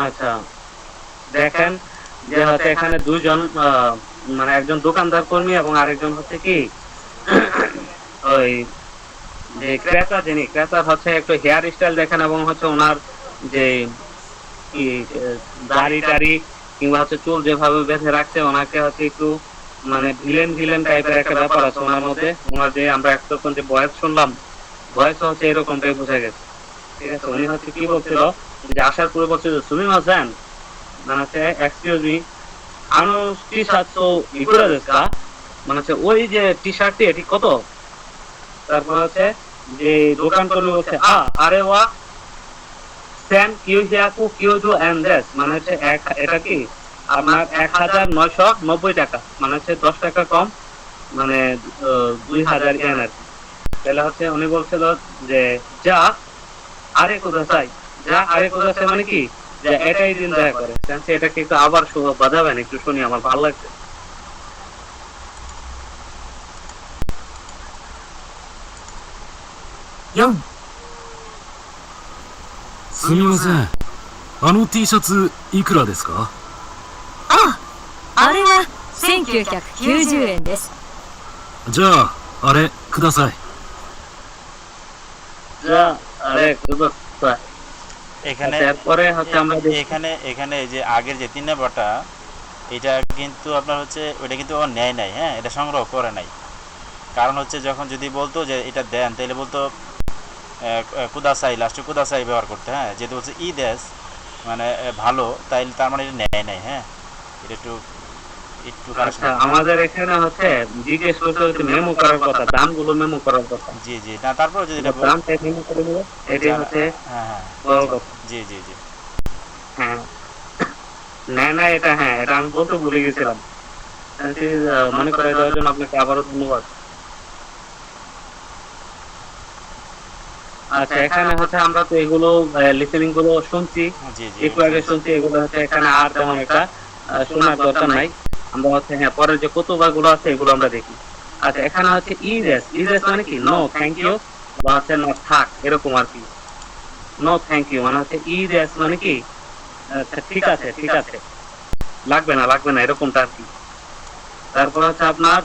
আচ্ছা দেখেন যে হচ্ছে এখানে দুজন মানে একজন দোকানদার কর্মী এবং আরেকজন হচ্ছে কি ওই যে ক্রেতা, যিনি ক্রেতার হচ্ছে একটু হেয়ার স্টাইল দেখেন এবং হচ্ছে ওনার যে দাড়ি টাড়ি কিংবা হচ্ছে চুল যেভাবে বেঁধে রাখছে ওনাকে হচ্ছে একটু মানে ভিলেন টাইপের একটা ব্যাপার আছে ওনার মধ্যে। ওনার যে আমরা একটুক্ষণ যে ভয়েস শুনলাম, ভয়েস হচ্ছে এরকমটাই বোঝা গেছে, ঠিক আছে। উনি হচ্ছে কি বলছিল যে আসার পরে বলছে যে সুমি মাসান মানে হচ্ছে এক্সকিউজ মি টি শার্ট তো ইকুরা দেশকা মানে হচ্ছে ওই যে টি শার্টটি এটি কত। তারপর হচ্ছে যে দোকান কর্মী বলছে আরে ওয়া সেন কিউ হিয়াকু কিউ ডু এন্ড দেশ মানে হচ্ছে এটা কি আপনার 1990 টাকা মানে হচ্ছে 10 টাকা কম মানে 2000 ইয়েন আর কি। তাহলে হচ্ছে উনি বলছিল যে যা আরে কোথায়, যা আরে কোথায় মানে কি যে এটাই দিন দেখা করে। এটাকে একটু আবার বাজাবেন একটু শুনি, আমার ভালো লাগছে। 4、すみません。T シャツいくらですか？あれは1990円です。じゃあ、あれください。 যা আরে কোথায়। এখানে তারপরে হচ্ছে আমরা এখানে এখানে এই যে আগের যে 3 নাম্বারটা এটা কিন্তু আপনার হচ্ছে ওটা কিন্তু ও নেয় নাই, হ্যাঁ এটা সংগ্রহ করে নাই। কারণ হচ্ছে যখন যদি বলতো যে এটা দেন তাহলে বলতো কুদাসাই, লাস্টে কুদাসাই ব্যবহার করতে, হ্যাঁ যেহেতু বলছে ই দেশ মানে ভালো তাইলে তার মানে এটা নেয় নাই। হ্যাঁ এটা একটু আচ্ছা আমাদের এখানে হচ্ছে জিজ্ঞেস করতে হচ্ছে মেমো করার কথা, দামগুলো মেমো করার কথা। জি জি না তারপর যদি এটা দামটা মেমো করে নিব এটাই হচ্ছে হ্যাঁ বড় কথা। জি জি জি হ্যাঁ না এটা হ্যাঁ এটা আমি বলতে ভুলে গেছিলাম, মনে করে দেওয়ার জন্য আপনাকে আবারও ধন্যবাদ। আচ্ছা এখানে হচ্ছে আমরা তো এগুলো লিসেনিং গুলো শুনছি, জি জি একটু আগে শুনছি, এগুলো হচ্ছে এখানে আর তেমন একটা শোনার দরকার নাই। আমরা হচ্ছে হ্যাঁ পরের যে কতবার গুলো আছে এগুলো আমরা দেখি। আচ্ছা এখানে হচ্ছে ইদেস মানে কি নো থ্যাংক ইউ বা হচ্ছে না থাক এরকম আর কি। নো থ্যাংক ইউ মানে হচ্ছে ইদেস মানে কি ঠিক আছে ঠিক আছে, লাগবে না এরকমটা আর কি। তারপর হচ্ছে আপনার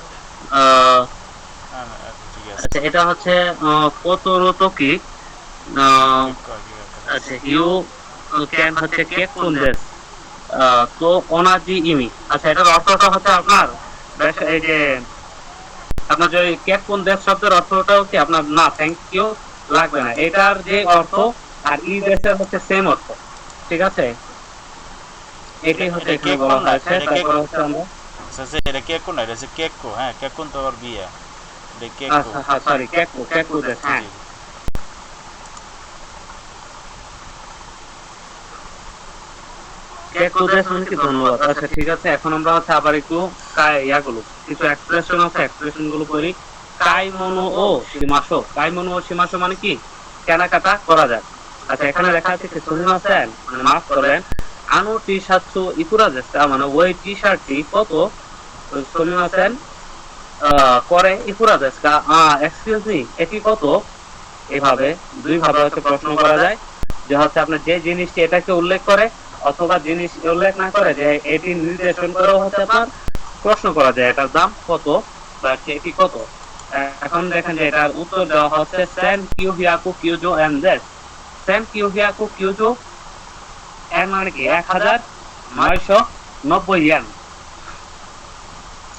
ঠিক আছে আচ্ছা এটা হচ্ছে কতরত কি আচ্ছা ইউ ক্যান হচ্ছে কেক কোন দেশ তো ওনাজি ইমি। আচ্ছা, এটার অর্থটা হচ্ছে আপনার এই যে আপনার যে কেকুন দেশ শব্দের অর্থটাও কি আপনার না থ্যাংক ইউ লাগবে না, এটার যে অর্থ আর ই দেশের হচ্ছে সেম অর্থ, ঠিক আছে? এটাই হচ্ছে এখানে বলা হয়েছে। তারপর হচ্ছে আমরা এটা কেকো না, এটা হচ্ছে কেকো। হ্যাঁ, কেকুন তো আবার বিয়ে, এটা কেকো। আচ্ছা হ্যাঁ সরি কেকু দেশ, হ্যাঁ। কেকু দেশ মানে কি ধন্যবাদ। আচ্ছা ঠিক আছে, এখন আমরা হচ্ছে আবার একটু ইয়াগুলো কিছু এক্সপ্রেশন আছে, এক্সপ্রেশন গুলো করি। কাইমনো ও সীমাশো, কাইমনো ও সীমাশো মানে কি কেনাকাটা করা যায়। আচ্ছা, এখানে লেখা আছে কি সুনিমাসেন মানে মাফ করবেন, আনো টি শার্ট ইকুরা দেশটা মানে ওই টি শার্টটি কত, সুনিমাসেন করে ইকুরা দেশটা এক্সকিউজ মি এটি কত। এভাবে দুই ভাবে হচ্ছে প্রশ্ন করা যায়, যে হচ্ছে আপনার যে জিনিসটি এটাকে উল্লেখ করে অথবা জিনিস উল্লেখ না করে যে এটি নির্দেশন করেও হচ্ছে আপনার প্রশ্ন করা যায় এটার দাম কত বা এটি কত। এখন দেখেন যে এটার উত্তর দেওয়া হচ্ছে সেন কিউ হিয়াকু কিউজো এন দেশ। সেন কিউ হিয়াকু কিউজো এন মানে কি 1990 ইয়েন।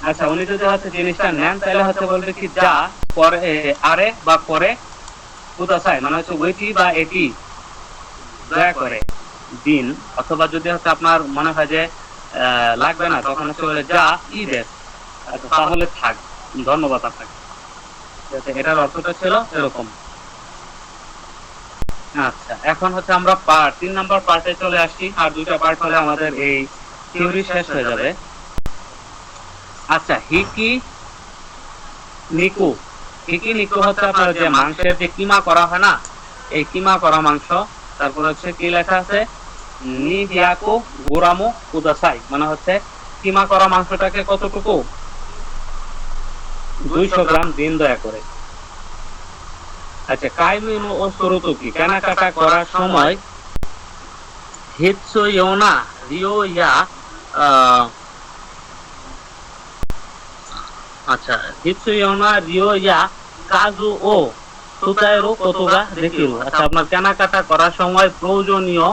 আচ্ছা, উনি যদি হচ্ছে জিনিসটা নেন তাহলে হচ্ছে বলবে কি যা পরে আরে বা পরে কুদাসাই মানে হচ্ছে ওইটি বা এটি দয়া করে দিন, অথবা যদি হচ্ছে আপনার মনে হয় যে লাগবে না তখন হচ্ছে বলে যা ই দেশ। আচ্ছা, তাহলে থাক, ধন্যবাদ আপনাকে। এটার অর্থটা ছিল এরকম। আচ্ছা, এখন হচ্ছে আমরা 3 নাম্বার পার্টে চলে আসছি, আর 2টা পার্ট হলে আমাদের এই থিওরি শেষ হয়ে যাবে। আচ্ছা, হিকি নিকু, হিকি নিকু হচ্ছে আপনার যে মাংসের যে কিমা করা হয় না, এই কিমা করা মাংস। তারপর হচ্ছে কি লেখা আছে নি হিয়াকু গোরামো কুদাসাই মানে হচ্ছে কিমা করা মাংসটাকে কতটুকু 200 গ্রাম দিন দয়া করে। আচ্ছা, কাইমিনো ও সরুতো কি কেনাকাটা করার সময় হিতসুয়োনা রিও ইয়া আচ্ছা হিতসুয়োনা রিও ইয়া কাজু ও সুতায়েরো কতগা দেখিরু। আচ্ছা, আপনার কেনাকাটা করার সময় প্রয়োজনীয়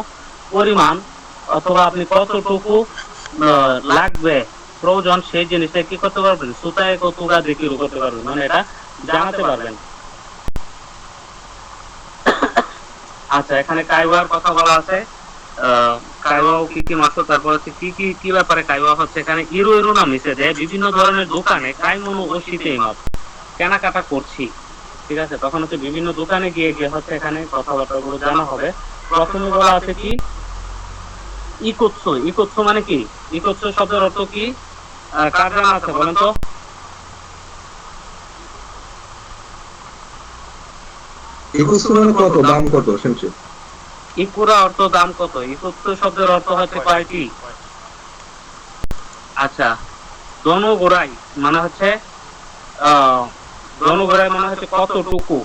পরিমাণ অথবা আপনি কতটুকু লাগবে প্রয়োজন সেই জিনিসটা কি করতে পারবেন সুতায় কতগা দেখিরু করতে পারবেন, মানে এটা জানাতে পারবেন। আচ্ছা, এখানে কাইওয়ার কথা বলা আছে, কাইওয়াও কি কি মাত্র, তারপর হচ্ছে কি ব্যাপারে কাইওয়া হচ্ছে এখানে ইরো ইরো নাম নিচে যে বিভিন্ন ধরনের দোকানে কাইমনো ও শীতে মাপ কেনাকাটা করছি, ঠিক আছে? তখন হচ্ছে বিভিন্ন দোকানে গিয়ে হচ্ছে এখানে কথাবার্তাগুলো জানা হবে। প্রথমে বলা আছে কি ইকোৎসু, ইকোৎসু মানে কি, ইকোৎসু শব্দের অর্থ কি কার জানা আছে বলেন তো? ইকুসু মানে কত, দাম কত শুনছি। ইকুরা অর্থ দাম কত, ইকোৎসু শব্দের অর্থ হচ্ছে কয়টি। আচ্ছা, দনুগোরাই মানে হচ্ছে দনুগোরাই মানে হচ্ছে কতটুকু,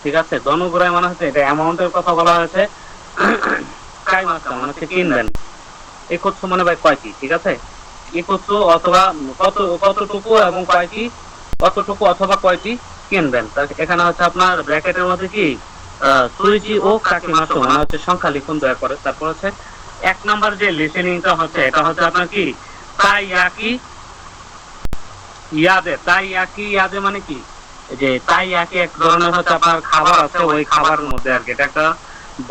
ঠিক আছে? দনুগোরাই মানে হচ্ছে এটা অ্যামাউন্টের কথা বলা হয়েছে। কাইমাসা মানে হচ্ছে কিনবেন, ইকোৎসু মানে ভাই কয়টি, ঠিক আছে? ইকোৎসু অথবা কতটুকু এবং কয়টি, কতটুকু অথবা কয়টি কিনবেন। এখানে হচ্ছে আপনার ব্র্যাকেটের মধ্যে কি সুইজি ও কাকিমাসো মানে হচ্ছে সংখ্যা লিখুন দয়া করে। তারপর হচ্ছে 1 নাম্বার যে লিসেনিংটা হচ্ছে এটা হচ্ছে আপনার কি তাই ইয়াকি ইয়াদে, তাই ইয়াকি ইয়াদে মানে কি যে তাই ইয়াকি এক ধরনের হচ্ছে আপনার খাবার আছে, ওই খাবারের মধ্যে আর কি এটা একটা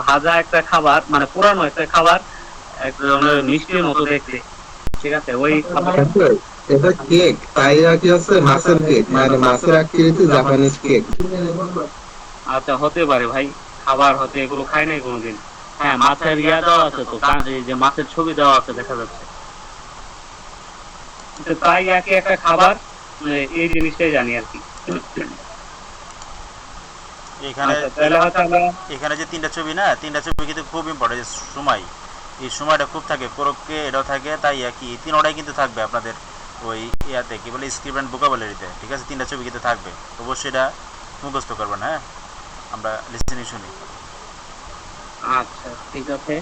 ভাজা একটা খাবার, মানে পুরানো একটা খাবার, এক ধরনের মিষ্টির মতো দেখতে, ঠিক আছে? ওই খাবার। এটা কেক, তাইরা কি আছে মাছের কেক, মানে মাছের আকৃতি জাপানিজ কেক। আচ্ছা, হতে পারে ভাই, খাবার হতে এগুলো খাই নাই কোনোদিন। হ্যাঁ, মাছের ইয়া দেওয়া আছে তো, এই যে মাছের ছবি দেওয়া আছে দেখা যাচ্ছে। তাই একই একটা খাবার, এই জিনিসটাই জানি আর কি। এখানে এখানে যে 3টা ছবি না, 3টা ছবি কিন্তু খুব ইম্পর্টেন্ট। সময়, এই সময়টা খুব থাকে, কোরককে এটাও থাকে, তাই কি 3টাই কিন্তু থাকবে আপনাদের ওই ইয়াতে কি বলে স্ক্রিপ্ট অ্যান্ড ভোকাবুলারিতে, ঠিক আছে? 3টা ছবি কিন্তু থাকবে, অবশ্যই এটা মুখস্থ করবেন। হ্যাঁ, আমরা লিসেনিং শুনি। আচ্ছা ঠিক আছে,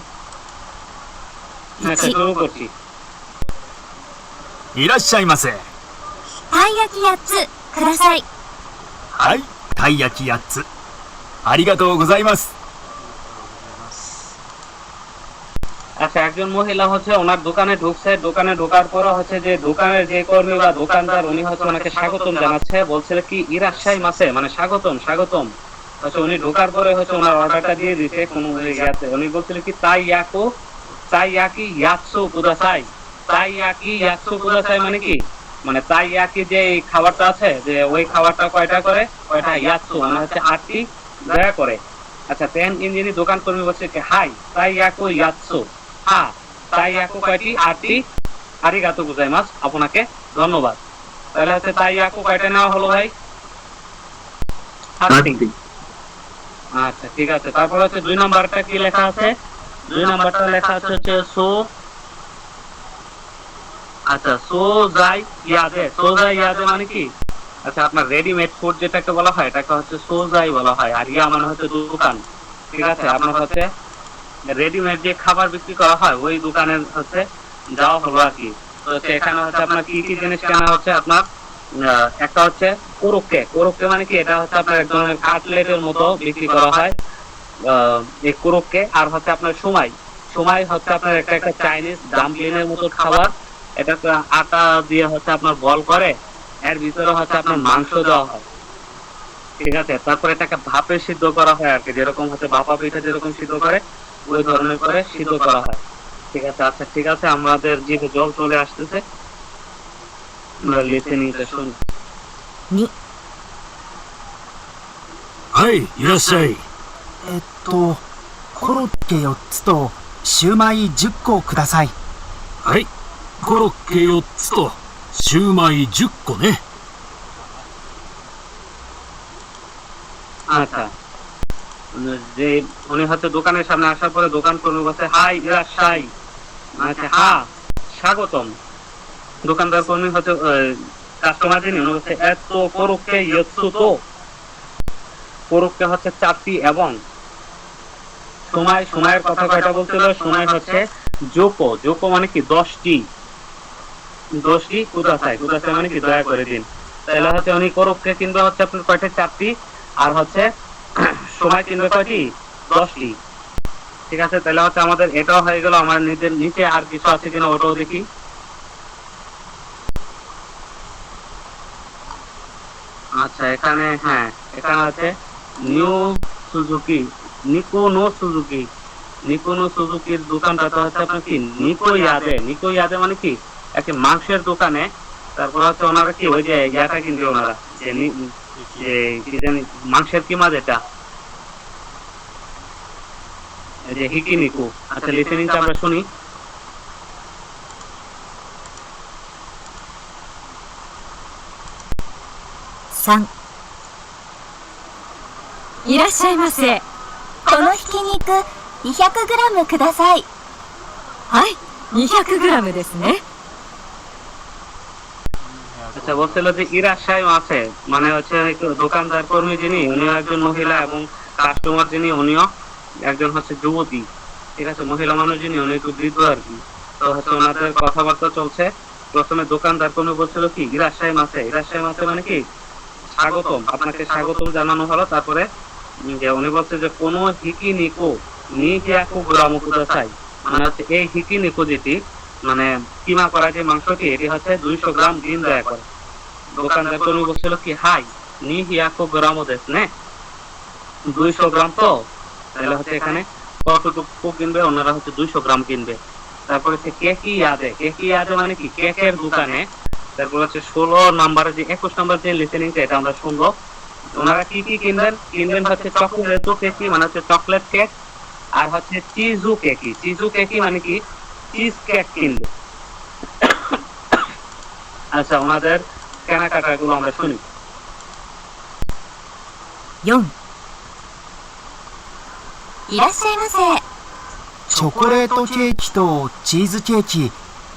শুরু করছি। いらっしゃいませ。たい焼き8つください。はい、たい焼き8つ。ありがとうございます。আচ্ছা, একজন মহিলা হচ্ছে ওনার দোকানে ঢুকছে, দোকানে ঢোকার পরে হচ্ছে যে দোকানের যে কর্মী বা দোকানদার উনি হচ্ছে ওনাকে স্বাগতম জানাচ্ছে, বলছে কি ইরাশাই মাসে, মানে স্বাগতম স্বাগতম। আচ্ছা, উনি ঢোকার পরে হচ্ছে ওনার অর্ডারটা দিয়ে দিতে কোনো ইয়াতে, উনি বলছিল কি তাই ইয়াকি ইয়াৎসু কুদাসাই। তাই ইয়াকি ইয়াৎসু কুদাসাই মানে কি, মানে তাই ইয়াকি যে এই খাবারটা আছে, যে ওই খাবারটা কয়টা করে, কয়টা ইয়াৎসু মানে হচ্ছে 8টি দয়া করে। আচ্ছা, তেন ইঞ্জিনি দোকান কর্মী বলছে কি হাই তাই ইয়াকো ইয়াৎসু, হ্যাঁ তাই ইয়াকো কয়টি, 8টি, আরিগাতো গোজাইমাস, আপনাকে ধন্যবাদ। তাহলে হচ্ছে তাই ইয়াকো কয়টা নেওয়া হলো ভাই? 8টি। আচ্ছা ঠিক আছে, তারপর হচ্ছে 2 নাম্বারটা কি লেখা আছে? 2 নাম্বারটা লেখা আছে হচ্ছে সো, আচ্ছা সো যাই ইয়াদে মানে কি, আচ্ছা আপনার রেডিমেড ফুড যেটাকে বলা হয় এটাকে হচ্ছে সো যাই বলা হয়, আর ইয়া মানে হচ্ছে দোকান। ঠিক আছে, আপনার হচ্ছে রেডিমেড যে খাবার বিক্রি করা হয় ওই দোকানের হচ্ছে যাওয়া হলো আর কি। তো হচ্ছে এখানে হচ্ছে আপনার কি কি জিনিস কেনা হচ্ছে, আপনার একটা হচ্ছে কোরক্কে মানে কি, এটা হচ্ছে আপনার এক ধরনের কাটলেটের মতো বিক্রি করা হয় এই কোরক্কে। আর হচ্ছে আপনার সময় হচ্ছে আপনার একটা চাইনিজ ডাম্পলিংয়ের মতো খাবার, এটা আটা দিয়ে হচ্ছে আপনার বল করে, এর ভিতরে হচ্ছে আপনার মাংস দেওয়া হয়। ঠিক আছে, তারপরে এটাকে ভাপে সিদ্ধ করা হয় আর কি, যেরকম হচ্ছে ভাপা পিঠা যেরকম সিদ্ধ করে ওই ধরনের করে সিদ্ধ করা হয়। ঠিক আছে, আচ্ছা ঠিক আছে, আমাদের জিভে জল চলে আসতেছে, আমরা লিসেনিংটা শুনি।はい、いらっしゃい。コロッケ4つとシューマイ10個ください。はい、コロッケ4つとシューマイ10個ね。 আচ্ছা, যে উনি হচ্ছে দোকানের সামনে আসার পরে দোকান কর্মী বলছে হাই ইরাশাই, মানে হ্যাঁ স্বাগতম। দোকানদার কর্মী হচ্ছে কাস্টমার যিনি উনি বলছে এত কোরক্কে ইয়ৎসু তো, কোরক্কে হচ্ছে 4টি, এবং সময়ের কথা কয়টা বলছিল, সময় হচ্ছে জোকো মানে কি 10টি কুদাসাই মানে কি দয়া করে দিন। তাহলে হচ্ছে উনি কোরক্কে কিনবে হচ্ছে আপনার কয়টা, 4টি, আর হচ্ছে সময় কিনবে কয়টি, 10টি। ঠিক আছে, তাহলে হচ্ছে আমাদের এটাও হয়ে গেল। আমার নিজের নিচে আর কিছু আছে কিনা ওটাও দেখি। আচ্ছা এখানে, হ্যাঁ এখানে আছে নিউ সুজুকি, নিকোনো সুজুকির দোকানটা তো হচ্ছে আপনার কি নিকো ইয়াদে মানে কি একটা মাংসের দোকানে। তারপর হচ্ছে ওনারা কি ওই যে ইয়াটা কিনবে, ওনারা যে কি জানি মাংসের কিমা যেটা, যে হিকিনিকু। আচ্ছা লিসেনিংটা আমরা শুনি। 3、いらっしゃいませ。このひき肉 200g ください。はい、200g ですね。 আচ্ছা, বলছিল যে ইরাশাই আছে মানে হচ্ছে দোকানদার কর্মী যিনি উনিও একজন মহিলা, এবং কাস্টমার যিনি উনিও একজন হচ্ছে যুবতী। ঠিক আছে, মহিলা মানুষ যিনি উনি একটু বৃদ্ধ আর কি। তো হচ্ছে ওনাদের কথাবার্তা চলছে। প্রথমে দোকানদার কর্মী বলছিল কি ইরাশাই মাসে মানে কি স্বাগতম, আপনাকে স্বাগতম জানানো হলো। তারপরে যে উনি বলছে যে কোন হিকিনিকো নিহিয়াকো গ্রামো কুদাসাই, মানে হচ্ছে এই হিকিনিকো যেটি মানে কিমা করা যে মাংসটি, এটি হচ্ছে 200 গ্রাম দিন দয়া করে। দোকানদার কর্মী বলছিল কি হাই নিহিয়াকো গ্রামো দেশ নে, 200 গ্রাম তো, তাহলে হচ্ছে এখানে কতটুকু কিনবে, ওনারা হচ্ছে 200 গ্রাম কিনবে। তারপর হচ্ছে কেকি ইয়াদে মানে কি কেকের দোকানে। তারপর হচ্ছে 16 নাম্বারে যে 21 নাম্বার যে লিসেনিংটা এটা আমরা শুনবো। ওনারা কি কি কিনবেন হচ্ছে চকলেট কেকি মানে হচ্ছে চকলেট কেক, আর হচ্ছে চিজু কেকি মানে কি চিজ কেক কিনবে। আচ্ছা, ওনাদের কেনাকাটাগুলো আমরা শুনি। 4、いらっしゃいませ。チョコレートケーキとチーズケーキ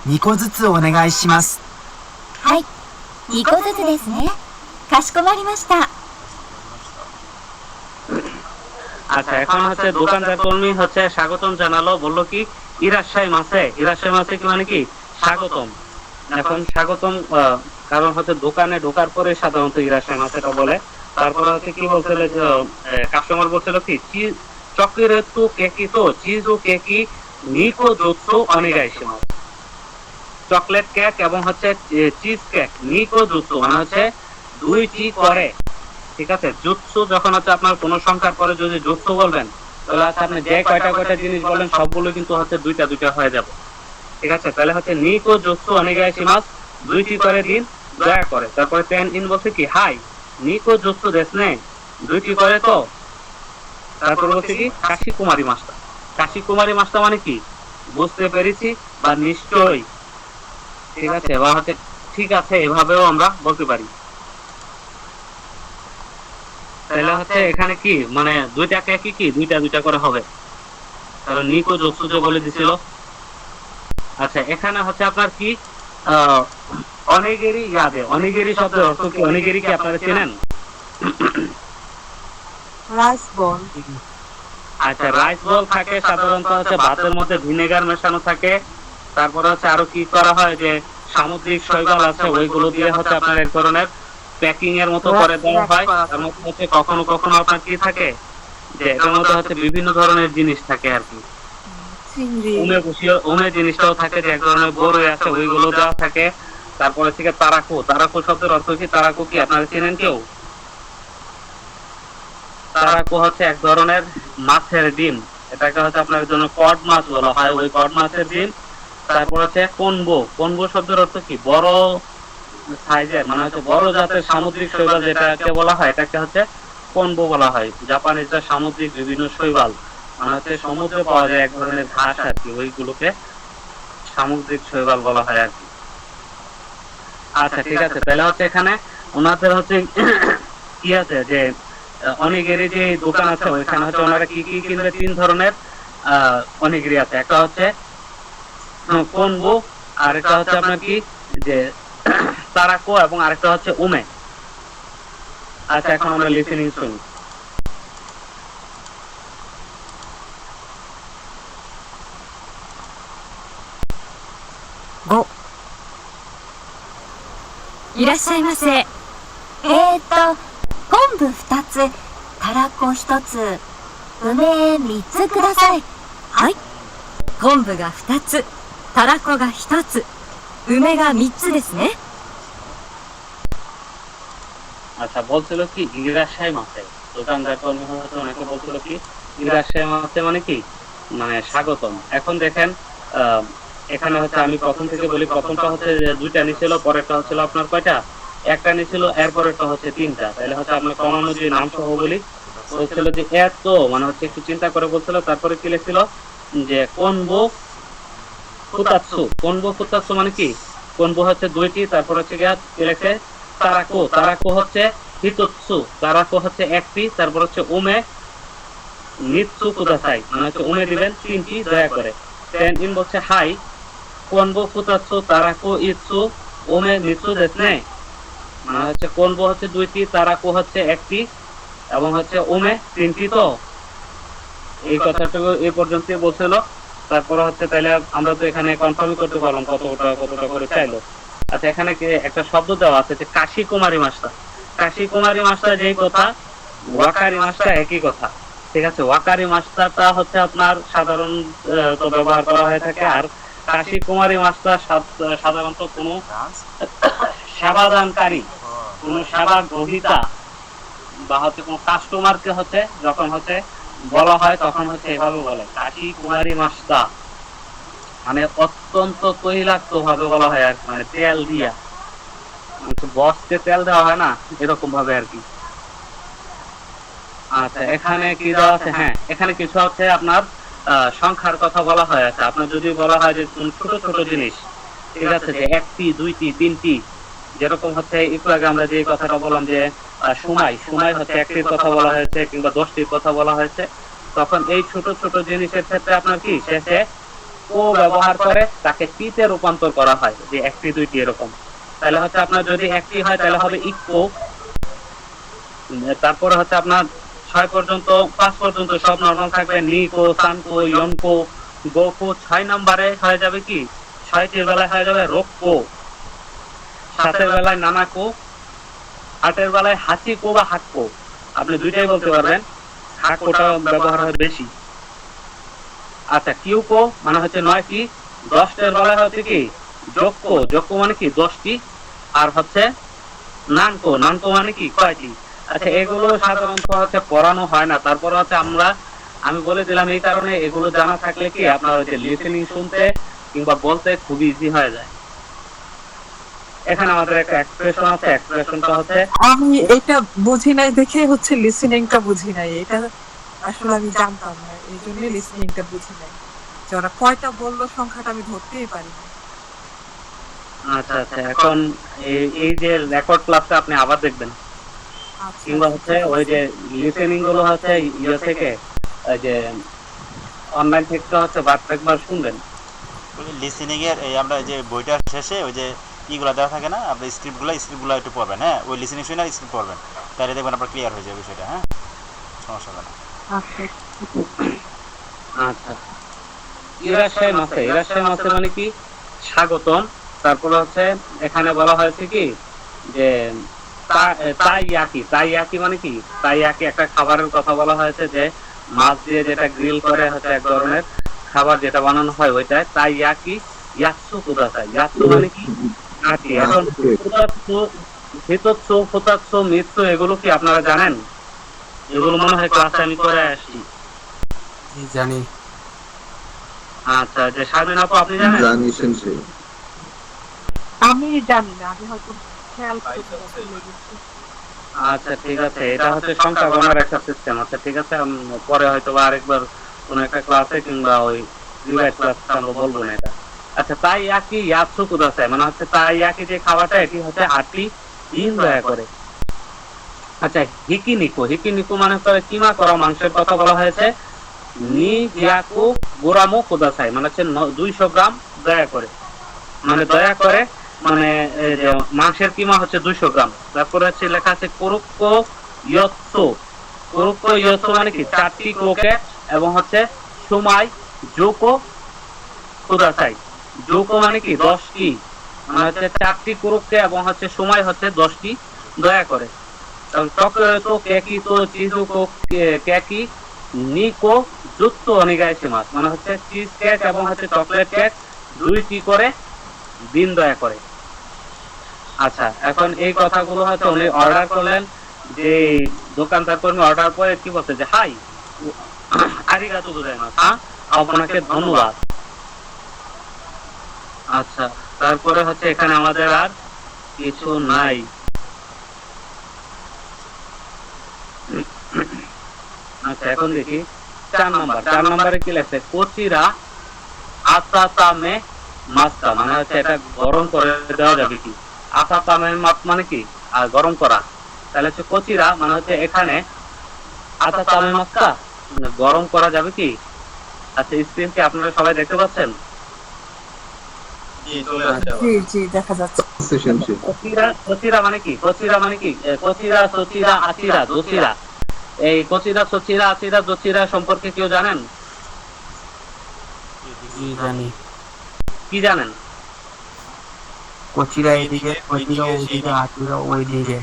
2個ずつお願いします。はい、2個ずつですね。かしこまりました。 আচ্ছা, এখন হচ্ছে দোকানদার কর্মী হচ্ছে স্বাগতম জানালো, বললো কি ইরাশাই মাসে কি মানে কি স্বাগতম। এখন স্বাগতম কারণ হচ্ছে দোকানে ঢোকার পরে সাধারণত ইরাশাই মাসেটা বলে। তারপরে হচ্ছে কি বলছিল যে কাস্টমার বলছিল কি চকলেট কেকি তো Chiju কেকি Nicco jutsu অনিগাইশিমাস। Chocolate cake এবং হচ্ছে চিজ কেক, নিকো জুৎসু মানে হচ্ছে দুইটি করে। ঠিক আছে, জুৎসু যখন হচ্ছে আপনার কোন সংখ্যার পরে যদি জুৎসু বলবেন তাহলে হচ্ছে আপনি যে কয়টা জিনিস বলেন সবগুলো কিন্তু হচ্ছে দুইটা দুইটা হয়ে যাবে। ঠিক আছে, তাহলে হচ্ছে নিকো জুৎসু অনিগাইশিমাস, দুইটি করে দিন দয়া করে। তারপরে টেন ইন বলছে কি হাই নিকো জুৎসু দেশনে, দুইটি করে তো। তারপর বলছে কি কাশি কুমারী মাস্টার। কাশি কুমারী মাস্টার মানে কি বুঝতে পেরেছি বা নিশ্চয়ই। ঠিক আছে, বা হচ্ছে ঠিক আছে এভাবেও আমরা বলতে পারি। তাহলে হচ্ছে এখানে কি মানে দুইটাকে কি দুইটা দুইটা করে হবে, কারণ নিকো জুৎসু যে বলে দিছিল। আচ্ছা, এখানে হচ্ছে আপনার কি অনিগেরি ইয়াদে, অনিগেরি শব্দের অর্থ কি? অনিগেরি কি আপনারা চেনেন? রাইস বল। আচ্ছা, রাইস বল থাকে সাধারণত হচ্ছে ভাতের মধ্যে ভিনেগার মেশানো থাকে। তারপরে হচ্ছে আরো কি করা হয় যে সামুদ্রিক শৈবাল আছে ওইগুলো দিয়ে হচ্ছে আপনার এক ধরনের প্যাকিং এর মতো করে দেওয়া হয়। তার মধ্যে হচ্ছে কখনো কখনো আপনার কি থাকে যে এটার মধ্যে হচ্ছে বিভিন্ন ধরনের জিনিস থাকে আর কি। চিংড়ি। উমে জিনিসটাও থাকে যে এক ধরনের বড়ই আছে ওইগুলো দেওয়া থাকে। তারপরে থেকে তারাকো, তারাকো শব্দের অর্থ কি? তারাকো কি আপনারা চেনেন কেউ? তারাকো হচ্ছে এক ধরনের মাছের ডিম, এটাকে হচ্ছে আপনার জন্য কড মাছ বলা হয়, ওই কড মাছের ডিম। তারপর হচ্ছে কোনবো, কোনবো শব্দের অর্থ কি? বড় সাইজের মানে হচ্ছে বড় জাতের সামুদ্রিক শৈবাল যেটাকে বলা হয় এটাকে হচ্ছে কোনবো বলা হয়। জাপানিজরা সামুদ্রিক বিভিন্ন শৈবাল মানে হচ্ছে সমুদ্রে পাওয়া যায় এক ধরনের ঘাস আর কি, ওইগুলোকে সামুদ্রিক শৈবাল বলা হয় আর কি। আচ্ছা ঠিক আছে, তাহলে হচ্ছে এখানে ওনাদের হচ্ছে কি আছে যে অনিগিরি যে দোকান আছে ওইখানে হচ্ছে ওনারা কি কি কিনবে? তিন ধরনের অনিগিরি আছে। একটা হচ্ছে কোনবো, আর একটা হচ্ছে আপনার কি যে তারাকো, এবং আরেকটা হচ্ছে উমে। আচ্ছা, এখন আমরা লিসেনিং শুনি। 5、いらっしゃいませ。昆布2つ、たらこ1つ、梅3つください。はい。昆布が2つ、たらこが1つ、梅が3つですね。 আচ্ছা, বলছিল কি ইরাশাই মাসে, দোকানদার কর্মী হচ্ছে অনেকে বলছিল কি ইরাশাই মাসে মানে কি মানে স্বাগতম। এখন দেখেন এখানে হচ্ছে আমি প্রথম থেকে বলি, প্রথমটা হচ্ছে দুইটা নিছিল, পরেরটা হচ্ছিল আপনার কয়টা? একটা নিছিল, এরপরেরটা হচ্ছে তিনটা। তাহলে হচ্ছে আমরা কমানো যে নাম সহ বলি, বলছিল যে এত মানে হচ্ছে একটু চিন্তা করে বলছিল। তারপরে কি লিখছিল যে কোনবো ফুতাৎসু, কোনবো ফুতাৎসু মানে কি? কোনবো হচ্ছে দুইটি, তারপর হচ্ছে কি লেখছে তারাকো, তারাকো হচ্ছে হিতোৎসু, তারাকো হচ্ছে একটি, তারপর হচ্ছে উমে নিৎসু কুদাসাই মানে হচ্ছে উমে দিবেন তিনটি দয়া করে। টেন ইন বলছে হাই কোনবো ফুতাৎসু তারাকো ইৎসু উমে নিৎসু দেশনে, মানে হচ্ছে কোনবো হচ্ছে দুইটি, তারাকো হচ্ছে একটি, এবং হচ্ছে উমে তিনটি। তো এই কথাটুকু এই পর্যন্তই বলছিল। তারপরে হচ্ছে তাহলে আমরা তো এখানে কনফার্ম করতে পারলাম কতটা করে চাইলো। আচ্ছা, এখানে কি একটা শব্দ দেওয়া আছে যে কাশি কুমারী মাস্টার। কাশি কুমারী মাস্টার যেই কথা, ওয়াকারি মাস্টার একই কথা। ঠিক আছে, ওয়াকারি মাস্টারটা হচ্ছে আপনার সাধারণ তো ব্যবহার করা হয়ে থাকে, আর কাশি কুমারী মাস্টার সাধারণত কোনো সেবাদানকারী, কোনো সেবা গ্রহীতা বা হচ্ছে কোনো কাস্টমারকে হচ্ছে যখন হচ্ছে বলা হয় তখন হচ্ছে এভাবে বলে কাশি কুমারী মাস্টার, মানে অত্যন্ত তৈলাক্ত ভাবে বলা হয় আর মানে তেল দিয়া, বসকে তেল দেওয়া হয় না এরকম ভাবে আর কি। আচ্ছা, এখানে কি দেওয়া আছে? হ্যাঁ, এখানে কিছু হচ্ছে আপনার সংখ্যার কথা বলা হয়। আছে আপনার যদি বলা হয় যে ছোট ছোট জিনিস, ঠিক আছে, যে একটি দুইটি তিনটি, যেরকম হচ্ছে একটু আগে আমরা যে কথাটা বললাম যে সময়, সময় হচ্ছে একটির কথা বলা হয়েছে কিংবা 10টির কথা বলা হয়েছে, তখন এই ছোট ছোট জিনিসের ক্ষেত্রে আপনার কি শেষে ও ব্যবহার করে তাকে টিতে রূপান্তর করা হয়, যে একটি দুইটি এরকম। তাহলে হচ্ছে আপনার যদি একটি হয় তাহলে হবে ইকো, তারপরে হচ্ছে আপনার 6 পর্যন্ত 5 পর্যন্ত সব নরমাল থাকবে, নিকো সানকো ইয়নকো গোকো। 6 নম্বরে হয়ে যাবে কি 6টির বেলায় হয়ে যাবে রোক্কো, 7এর বেলায় নানাকো, 8এর বেলায় হাচিকো বা হাক্কো। আপনি দুইটাই বলতে পারবেন, হাক্কোটা ব্যবহার হয় বেশি। আচ্ছা কিউকো মানে হচ্ছে 9টি, 10টার বলা হচ্ছে কি যোক্কো, যোক্কো মানে কি 10টি, আর হচ্ছে নানকো, নানকো মানে কি কয়টি। আচ্ছা এগুলো সাধারণত হচ্ছে পড়ানো হয় না, তারপর হচ্ছে আমি বলে দিলাম এই কারণে এগুলো জানা থাকলে কি আপনার হচ্ছে লিসেনিং শুনতে কিংবা বলতে খুব ইজি হয়ে যায়। এখানে আমাদের একটা এক্সপ্রেশন আছে, এক্সপ্রেশনটা হচ্ছে আমি এটা বুঝি নাই দেখে হচ্ছে লিসেনিংটা বুঝি নাই, এটা আসলে আমি জানতাম না, এই জন্য লিসেনিংটা বুঝি নাই যে ওরা কয়টা বললো সংখ্যাটা আমি ধরতেই পারি না। আচ্ছা আচ্ছা এখন এই যে রেকর্ড ক্লাসটা আপনি আবার দেখবেন, আচ্ছা কিংবা হচ্ছে ওই যে লিসেনিং গুলো হচ্ছে ইয়ে থেকে ওই যে অনলাইন থেকে হচ্ছে একবার শুনবেন। লিসেনিং এর এই আমরা যে বইটার শেষে ওই যে ইগুলা দেওয়া থাকে না, আপনি স্ক্রিপ্টগুলো একটু পড়বেন, হ্যাঁ ওই লিসেনিং শুনে স্ক্রিপ্ট পড়বেন, তাহলে দেখবেন আপনার ক্লিয়ার হয়ে যাবে বিষয়টা। হ্যাঁ সমস্যা হবে না। আচ্ছা আচ্ছা ইরাশাই মাসে, ইরাশাই মাসে মানে কি স্বাগতম। তারপরে হচ্ছে এখানে বলা হয়েছে কি যে তাইয়াকি, তাইয়াকি মানে কি, তাইয়াকি একটা খাবারের কথা বলা হয়েছে, যে মাছ দিয়ে যেটা গ্রিল করে হচ্ছে এক ধরনের খাবার যেটা বানানো হয় ওইটাই তাইয়াকি। ইয়াৎসু কুদাসাই, ইয়াৎসু মানে কি আটি। এখন ফুতাৎসু, হিতোৎসু, ফুতাৎসু, মিৎসু এগুলো কি আপনারা জানেন? এগুলো মনে হয় ক্লাসে আমি করে আসছি। জানি। আচ্ছা যে শারমিন আপু আপনি জানেন? জানি শুনছি। আমি জানি না, আমি হয়তো খেয়াল করি না, ভুলে গেছি। আচ্ছা ঠিক আছে, এটা হচ্ছে সংখ্যা গণনার একটা সিস্টেম। আচ্ছা ঠিক আছে, আমি পরে হয়তো বা আরেকবার কোন একটা ক্লাসে কিংবা ওই রিভাইজ ক্লাসে আমরা বলবো না এটা। আচ্ছা তাই একই ইয়াৎসু কুদাসাই মানে হচ্ছে তাই একই যে খাবারটা এটি হচ্ছে 8টি দিন দয়া করে। আচ্ছা হিকিনিকো, হিকিনিকো মানে হচ্ছে কিমা করা মাংসের কথা বলা হয়েছে। নি জিয়াকু গোরামো কুদাসাই মানে হচ্ছে 200 গ্রাম দয়া করে, মানে দয়া করে মানে যে মাংসের কিমা হচ্ছে 200 গ্রাম। তারপরে হচ্ছে লেখা আছে কোরুক্কো ইয়ৎসু, কোরুক্কো ইয়ৎসু মানে কি 4টি ক্রোকেট এবং হচ্ছে সুমাই জোকো কুদাসাই, জোকো মানে কি 10টি, মানে হচ্ছে 4টি কোরুক্কে এবং হচ্ছে সুমাই হচ্ছে 10টি দয়া করে। চকলেট কেকি তো চিজুকো কেকি নিকো জুত্তো অনিগাইসিমাস মানে হচ্ছে চিজ কেক এবং হচ্ছে চকলেট কেক 2টি করে দিন দয়া করে। আচ্ছা এখন এই কথাগুলো হয়তো উনি অর্ডার করলেন, যে দোকানদার কর্মী অর্ডার করে কি বলছে যে হাই আরিগাতো গোজাইমাস, হ্যাঁ আপনাকে ধন্যবাদ। আচ্ছা তারপরে হচ্ছে এখানে আমাদের আর কিছু নাই। আচ্ছা এখন দেখি 4 নম্বরে কি লেখছে কোচিরা আতাতামে মাস্তা মানে হচ্ছে এটা গরম করে দেওয়া যাবে কি। আতাতামে মাত মানে কি আর গরম করা, তাহলে হচ্ছে কোচিরা মানে হচ্ছে এখানে আতাতামে মাস্তা গরম করা যাবে কি। আচ্ছা স্ক্রিন কি আপনারা সবাই দেখতে পাচ্ছেন? জি জি দেখা যাচ্ছে। শুনছি। কোচিরা মানে কি, কোচিরা মানে কি কোচিরা সচিরা আচিরা দোচিরা, এই কোচিরা সচিরা আচিরা দোচিরা সম্পর্কে কেউ জানেন? জি জানি। কি জানেন? কচিরা এদিকে, কচিরা ওইদিকে, আচিরা ওইদিকে।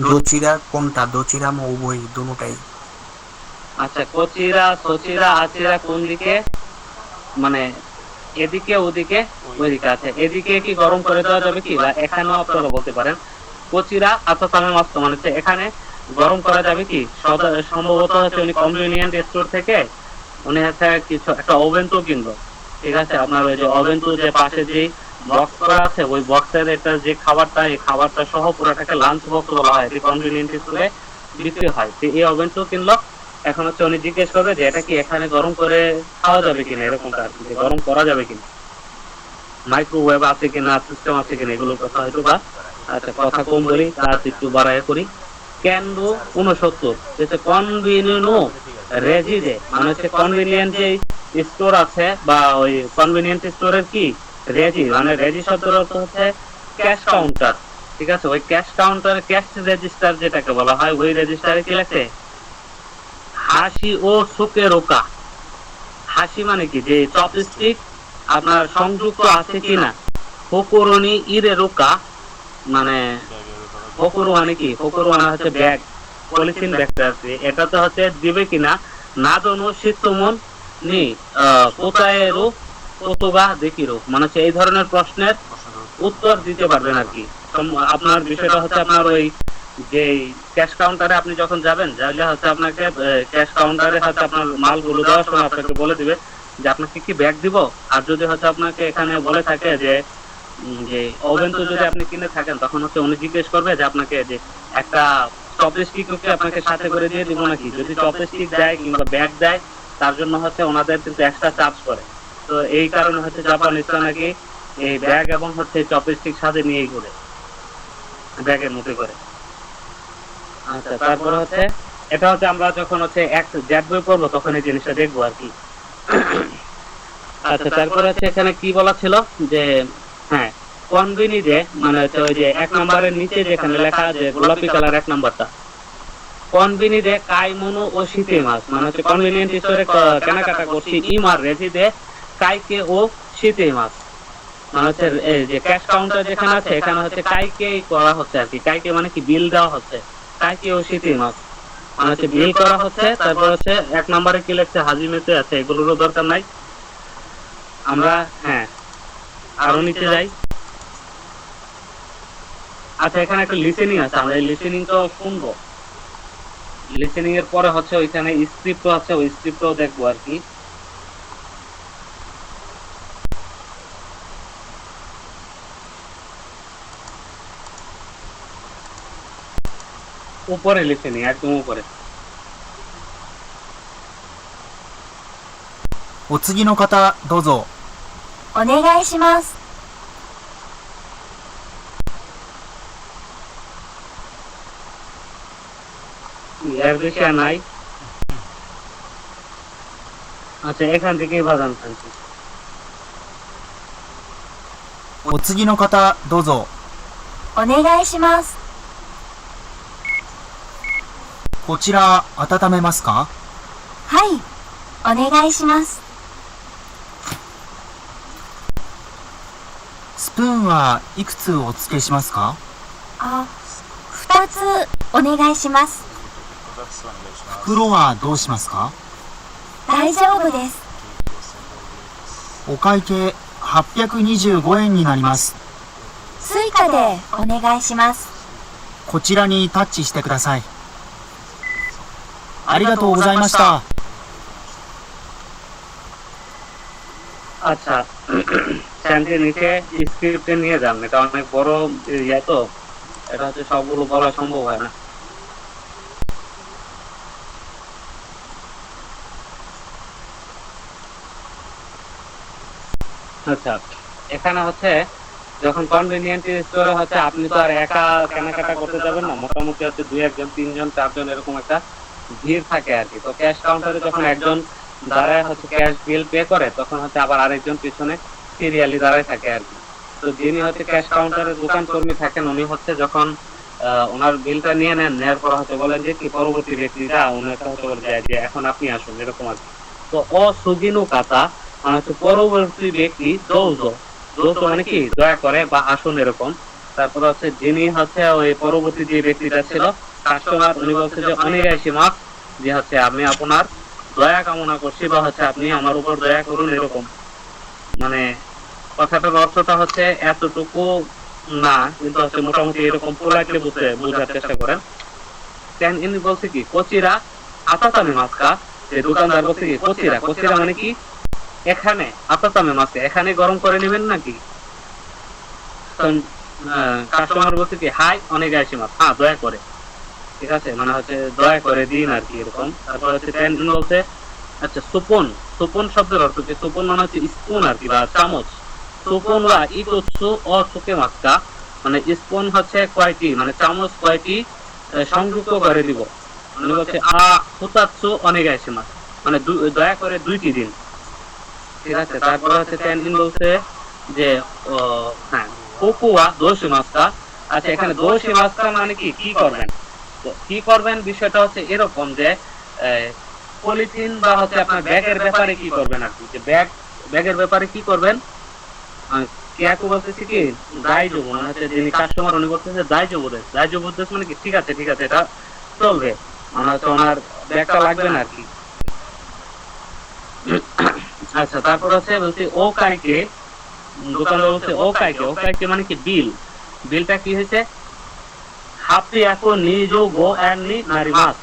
দোচিরা কোনটা? দোচিরা উভয় দুটোটাই। আচ্ছা কোচিরা সচিরা আচিরা কোন দিকে, মানে এদিকে ওদিকে ওইদিকে। আছে এদিকে কি গরম করে দেওয়া যাবে কি, বা এখানেও আপনারা বলতে পারেন কোচিরা আতাতামে মাস্ত মানে হচ্ছে এখানে গরম করা যাবে কি। সম্ভবত হচ্ছে উনি কনভিনিয়েন্ট স্টোর থেকে উনি হচ্ছে কিছু একটা ওভেন তো কিনলো, ঠিক আছে। আপনার ওই যে ওভেন তো যে পাশে যে বক্স করা আছে ওই বক্সের এটা যে খাবারটা, এই খাবারটা সহ পুরোটাকে লাঞ্চ বক্স বলা হয়, এটি কনভিনিয়েন্ট স্টোরে বিক্রি হয়। তো এই ওভেন তো কিনলো, এখন হচ্ছে উনি জিজ্ঞেস করবে যে এটা কি এখানে গরম করে খাওয়া যাবে কিনা, এরকমটা আর কি, যে গরম করা যাবে কিনা, মাইক্রোওয়েভ আছে কিনা, সিস্টেম আছে কিনা, এগুলোর কথা হয়তো বা। আচ্ছা কথা কম বলি তার একটু বাড়ায় করি। ক্যান্ডো 69 যেটা কনভিনিয়েন্ট রেজিডে মানে হচ্ছে কনভিনিয়েন্ট যে স্টোর আছে বা ওই কনভিনিয়েন্ট স্টোরের কি রেজি মানে রেজি শব্দের অর্থ হচ্ছে ক্যাশ কাউন্টার, ঠিক আছে। ওই ক্যাশ কাউন্টার ক্যাশ রেজিস্টার যেটাকে বলা হয়, ওই রেজিস্টারে কি লেখে হাসি ও সুকে রোকা। হাসি মানে কি যে চপস্টিক আপনার সংযুক্ত আছে কিনা। ফকুরনি ইরে রোকা মানে ফকুর মানে কি, ফকুর মানে হচ্ছে ব্যাগ, পলিথিন ব্যাগটা আছে, এটাতে হচ্ছে দিবে কিনা। না দোনো শীতমন নি কোথায়েরও কতবা দেখিরও মানে হচ্ছে এই ধরনের প্রশ্নের উত্তর দিতে পারবেন আর কি। আপনার বিষয়টা হচ্ছে আপনার ওই যে ক্যাশ কাউন্টারে আপনি যখন যাবেন যাইলে হচ্ছে আপনাকে ক্যাশ কাউন্টারে হচ্ছে আপনার মালগুলো দেওয়ার সময় আপনাকে বলে দিবে যে আপনাকে কি ব্যাগ দিব। আর যদি হচ্ছে আপনাকে এখানে বলে থাকে যে যে ওভেন তো যদি আপনি কিনে থাকেন তখন হচ্ছে উনি জিজ্ঞেস করবে যে আপনাকে যে একটা চপস্টিক আপনাকে সাথে করে দিয়ে দিব নাকি। যদি চপস্টিক দেয় কিংবা ব্যাগ দেয় তার জন্য হচ্ছে ওনাদের কিন্তু এক্সট্রা চার্জ করে। তো এই কারণে হচ্ছে জাপানিজরা নাকি এই ব্যাগ এবং হচ্ছে চপস্টিক সাথে নিয়েই ঘুরে ব্যাগের মধ্যে করে। আচ্ছা তারপরে হচ্ছে এটা হচ্ছে আমরা যখন হচ্ছে এক জ্যাট বই পড়বো তখন এই জিনিসটা দেখবো আর কি। আচ্ছা তারপরে হচ্ছে এখানে কি বলা ছিল যে হ্যাঁ কনভিনি যে মানে হচ্ছে ওই যে 1 নম্বরের নিচে যেখানে লেখা যে গোলাপি কালার 1 নম্বরটা কনভিনি দে কাইমোনো ও শীতে মাছ মানে হচ্ছে কনভিনিয়েন্ট স্টোরে কেনাকাটা করছি ইমার রেজি দে কাইকে ও শীতে মাছ মানে হচ্ছে এই যে ক্যাশ কাউন্টার যেখানে আছে এখানে হচ্ছে কাইকেই করা হচ্ছে আর কি। কাইকে মানে কি বিল দেওয়া হচ্ছে কাইকে ও শীতে মাছ মানে হচ্ছে বিল করা হচ্ছে। তারপর হচ্ছে 1 নম্বরে কি লেখছে হাজিমেতে আছে এগুলোরও দরকার নাই। আমরা হ্যাঁ আরো নিচে যাই। আচ্ছা এখানে একটা লিসেনিং আছে আমরা এই লিসেনিং তো শুনবো। লিসেনিং এর পরে হচ্ছে ওইখানে স্ক্রিপ্টও আছে ওই স্ক্রিপ্টও দেখবো আর কি। উপরে লিসেনিং একদম উপরে। お次の方どうぞ。お願いします。 এর বেশি আর নাই। আচ্ছা এখান থেকেই বাজান টানছি। お次の方どうぞ。お願いします。 こちら温めますか？はい、お願いします。 スプーンはいくつお付けしますか？あ、2つお願いします。 袋はどうしますか？ 大丈夫です。 お会計825円になります。 スイカでお願いします。 こちらにタッチしてください。ありがとうございました。 আচ্ছা চ্যানেলের নিচে স্ক্রিপ্টে নিয়ে যান এটা অনেক বড় ইয়া তো এটা হচ্ছে সবগুলো বলা সম্ভব হয় না। আচ্ছা এখানে হচ্ছে যখন কনভেনিয়েন্ট স্টোরে হচ্ছে আপনি তো আর একা কেনাকাটা করতে যাবেন না মোটামুটি হচ্ছে 2-1 3 4 এরকম একটা ভিড় থাকে আর কি। তো ক্যাশ কাউন্টারে যখন একজন দাঁড়ায় হচ্ছে ক্যাশ বিল পে করে তখন হচ্ছে আবার আরেকজন পিছনে সিরিয়ালি দাঁড়ায় থাকে আর কি। তো যিনি হচ্ছে ক্যাশ কাউন্টারের দোকান কর্মী থাকেন উনি হচ্ছে যখন ওনার বিলটা নিয়ে নেন নেওয়ার পর হচ্ছে বলেন যে কি পরবর্তী ব্যক্তিটা ওনার হচ্ছে বলে যায় যে এখন আপনি আসুন এরকম আর কি। তো অসুগিনু কাতা মানে হচ্ছে পরবর্তী ব্যক্তি দৌজো দৌজো মানে কি দয়া করে বা আসুন এরকম। তারপর হচ্ছে যিনি হচ্ছে ওই পরবর্তী যে ব্যক্তিটা ছিল কাস্টমার উনি বলছে যে অনিগাইশি মাস যে হচ্ছে আমি আপনার দয়া কামনা করছি বা হচ্ছে আপনি আমার উপর দয়া করুন এরকম। মানে কথাটার অর্থটা হচ্ছে এতটুকু না কিন্তু হচ্ছে মোটামুটি এরকম পোলাইটলি বোঝার চেষ্টা করেন। দেন ইনি বলছে কি কোচিরা আতাতামে মাছকা যে দোকানদার বলছে কি কোচিরা কোচিরা মানে কি এখানে আতাতামে মাছকা এখানে গরম করে নেবেন নাকি। কাস্টমার বলছে কি হাই অনেগাইশি মাছ হ্যাঁ দয়া করে ঠিক আছে মানে হচ্ছে দয়া করে দিন আর কি এরকম। তারপর হচ্ছে বলছে আচ্ছা সুপন সুপন শব্দের অর্থ কি সুপন মানে হচ্ছে স্পুন আর কি বা চামচ। সুপন বা ইতোৎসু ও সুকে মাছকা মানে স্পুন হচ্ছে কয়টি মানে চামচ কয়টি সংযুক্ত করে দিব মানে বলছে আ হুতাৎসু অনেগাইশি মাছ মানে দয়া করে 2টি দিন ঠিক আছে। তারপর হচ্ছে বলছে যে হ্যাঁ কোকুয়া দোষী মাছকা আচ্ছা এখানে দোষী মাছকা মানে কি কি করবেন কি করবেন বিষয়টা হচ্ছে এরকম যে পলিথিন বা হচ্ছে আপনার ব্যাগের ব্যাপারে কি করবেন আর কি যে ব্যাগের ব্যাপারে কি করবেন কেয়াকু বলতেছি কি দায়যোগ মানে হচ্ছে যিনি কাস্টমার উনি বলতেছে দায়যোগ দেশ মানে কি ঠিক আছে এটা চলবে মানে হচ্ছে ওনার ব্যাগটা লাগবে না আর কি। আচ্ছা, তারপর হচ্ছে বলছি ও কাইকে, দোকানদার বলছে ও কাইকে, ও কাইকে মানে কি বিল, বিলটা কি হয়েছে, হাপি এখন নিজো গো এন্ড নি নারী মাস,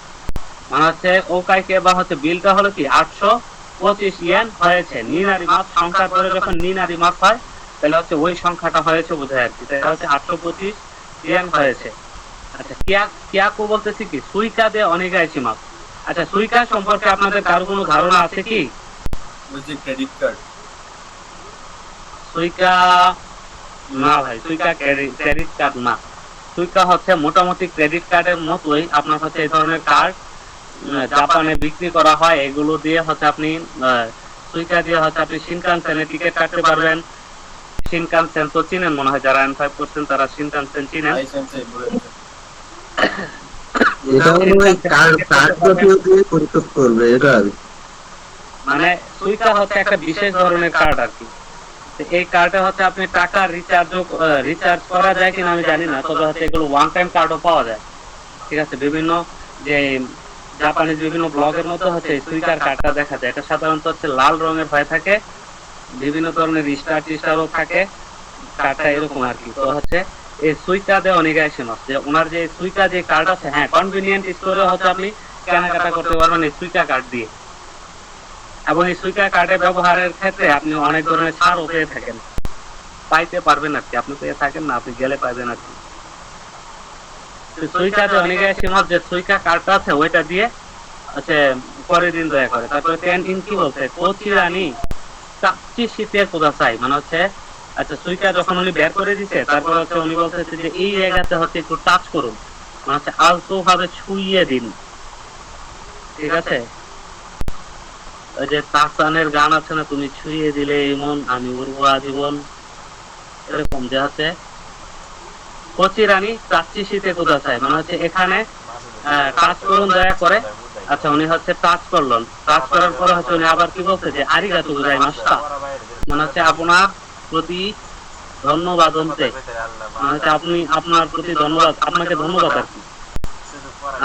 মানে হচ্ছে ও কাইকে বা হচ্ছে বিলটা হলো কি 825 ইয়েন হয়েছে, নি নারী মাস সংখ্যার পরে যখন নি নারী মাস হয় তাহলে হচ্ছে ওই সংখ্যাটা হয়েছে বোঝায় আর কি, তাহলে হচ্ছে 825 ইয়েন হয়েছে। আচ্ছা, কিয়াকু বলতেছি কি সুইকা দে অনেগাইছি মাস। আচ্ছা, সুইকা সম্পর্কে আপনাদের কারো কোনো ধারণা আছে কি? ওই যে ক্রেডিট কার্ড, সুইকা না ভাই, সুইকা ক্রেডিট কার্ড না। সুইকা হচ্ছে মোটামুটি ক্রেডিট কার্ডের মতোই, আপনার হচ্ছে এই ধরনের কার্ড জাপানে বিক্রি করা হয়, এগুলো দিয়ে হচ্ছে আপনি সুইকা দিয়ে হচ্ছে আপনি শিনকানসেনের টিকিট কাটতে পারবেন। শিনকানসেন তো চিনেন মনে হয়, যারা N5 করছেন তারা শিনকানসেন চিনেন। লাইসেন্সে ঘুরে এটা মনে হয় কার্ড দিয়ে পরিশোধ করবে এটা আর কি। মানে সুইকা হচ্ছে একটা বিশেষ ধরনের কার্ড আর কি। তো এই কার্ডে হচ্ছে আপনি টাকা রিচার্জ করা যায় কিনা আমি জানি না, তবে হচ্ছে এগুলো ওয়ান টাইম কার্ডও পাওয়া যায়। ঠিক আছে, বিভিন্ন যে জাপানিজ বিভিন্ন ব্লগের মধ্যে হচ্ছে সুইকার কার্ডটা দেখা যায়, এটা সাধারণত হচ্ছে লাল রঙের হয়ে থাকে, বিভিন্ন ধরনের স্টারও থাকে, কার্ডটা এরকম আর কি। তো হচ্ছে এই সুইকা দে অনিগাইশিমাস, যে ওনার যে সুইকা যে কার্ড আছে, হ্যাঁ কনভিনিয়েন্ট স্টোরে হচ্ছে আপনি কেনাকাটা করতে পারবেন এই সুইকা কার্ড দিয়ে, এবং এই সুইকা কার্ডের ব্যবহারের ক্ষেত্রে আপনি অনেক ধরনের ছাড়ও পেয়ে থাকেন, পাইতে পারবেন আর কি, আপনি পেয়ে থাকেন না, আপনি গেলে পাইবেন আর কি। সুইকা দে অনিগাইশিমাস যে সুইকা কার্ডটা আছে ওইটা দিয়ে হচ্ছে করে দিন দয়া করে। তারপরে টেন ইন কি বলছে কোচিরানি চাচ্ছি শীতের কোদাসাই, মানে হচ্ছে আচ্ছা সুইকা যখন উনি বের করে দিছে তারপর হচ্ছে উনি বলতেছে যে এই জায়গাতে হচ্ছে একটু টাচ করুন, মানে হচ্ছে আলতো ভাবে ছুঁয়ে দিন। ঠিক আছে, ওই যে তাসানের গান আছে না, তুমি ছুঁয়ে দিলে এমন আমি উড়বো আজীবন, এরকম যে হচ্ছে কোচিরানি চাচ্ছি শীতে কোদাসাই, মানে হচ্ছে এখানে টাচ করুন দয়া করে। আচ্ছা, উনি হচ্ছে টাচ করলেন, টাচ করার পরে হচ্ছে উনি আবার কি বলছে যে আরিগাতো গোজাইমাশিতা, মানে হচ্ছে আপনার প্রতি ধন্যবাদ অন্তে, মানে হচ্ছে আপনি আপনার প্রতি ধন্যবাদ, আপনাকে ধন্যবাদ আর কি।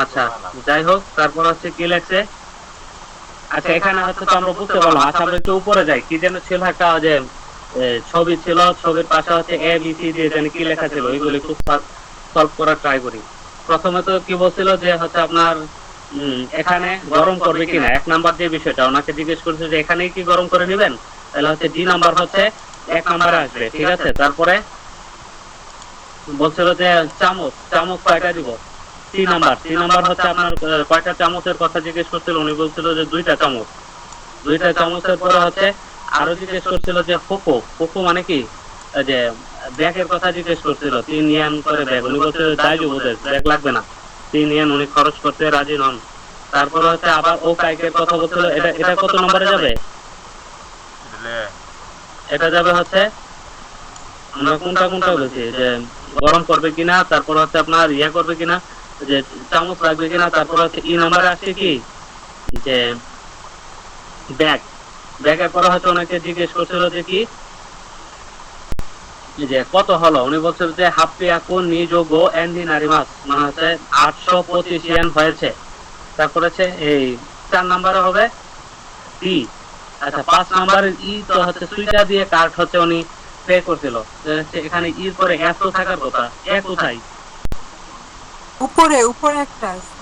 আচ্ছা, যাই হোক, তারপর হচ্ছে কি লেখছে, আচ্ছা এখানে হচ্ছে তো আমরা বুঝতে পারলাম। আচ্ছা, আমরা একটু উপরে যাই, কি যেন ছিল একটা যে ছবি ছিল, ছবির পাশে হচ্ছে ABC দিয়ে জানি কি লেখা ছিল, ওইগুলো একটু সলভ করার ট্রাই করি। প্রথমে তো কি বলছিল যে হচ্ছে আপনার এখানে গরম করবে কিনা, 1 নাম্বার যে বিষয়টা ওনাকে জিজ্ঞেস করছে যে এখানেই কি গরম করে নেবেন, তাহলে হচ্ছে ডি নাম্বার হচ্ছে 1 নাম্বারে আসবে। ঠিক আছে, তারপরে বলছিল যে চামচ কয়টা দিব, 3 নাম্বার হচ্ছে আপনার কয়টা চামচের কথা জিজ্ঞেস করছিল, উনি বলছিল যে 2টা চামচ। 2টা চামচের পরে হচ্ছে আরো জিজ্ঞেস করছিল যে ফোকো মানে কি, যে ব্যাগের কথা জিজ্ঞেস করছিল, 3 ইয়েন করে ব্যাগ, উনি বলছিল দাইজু বোধ ব্যাগ লাগবে না, 3 ইয়েন উনি খরচ করতে রাজি নন। তারপরে হচ্ছে আবার ও কাইকের কথা বলছিল, এটা কত নম্বরে যাবে, এটা যাবে হচ্ছে আমরা কোনটা বলেছি যে গরম করবে কিনা, তারপর হচ্ছে আপনার ইয়ে করবে কিনা, যে চামচ লাগবে কিনা, তারপর হচ্ছে ই নাম্বারে আসছে কি যে ব্যাগের পরে হচ্ছে অনেকে জিজ্ঞেস করছিল যে কি যে কত হলো, উনি বলছিল যে হাপ্পিয়াকু নিযোগো এন্ডি নারিমাস, মানে হচ্ছে 825 ইয়েন হয়েছে। তারপর হচ্ছে এই 4 নাম্বারে হবে ডি। আচ্ছা, 5 নাম্বারের ই তো হচ্ছে সুইটা দিয়ে কার্ড হচ্ছে উনি পে করছিল, এখানে ইর পরে এত থাকার কথা, এ কোথায়, উপরে একটা আছে।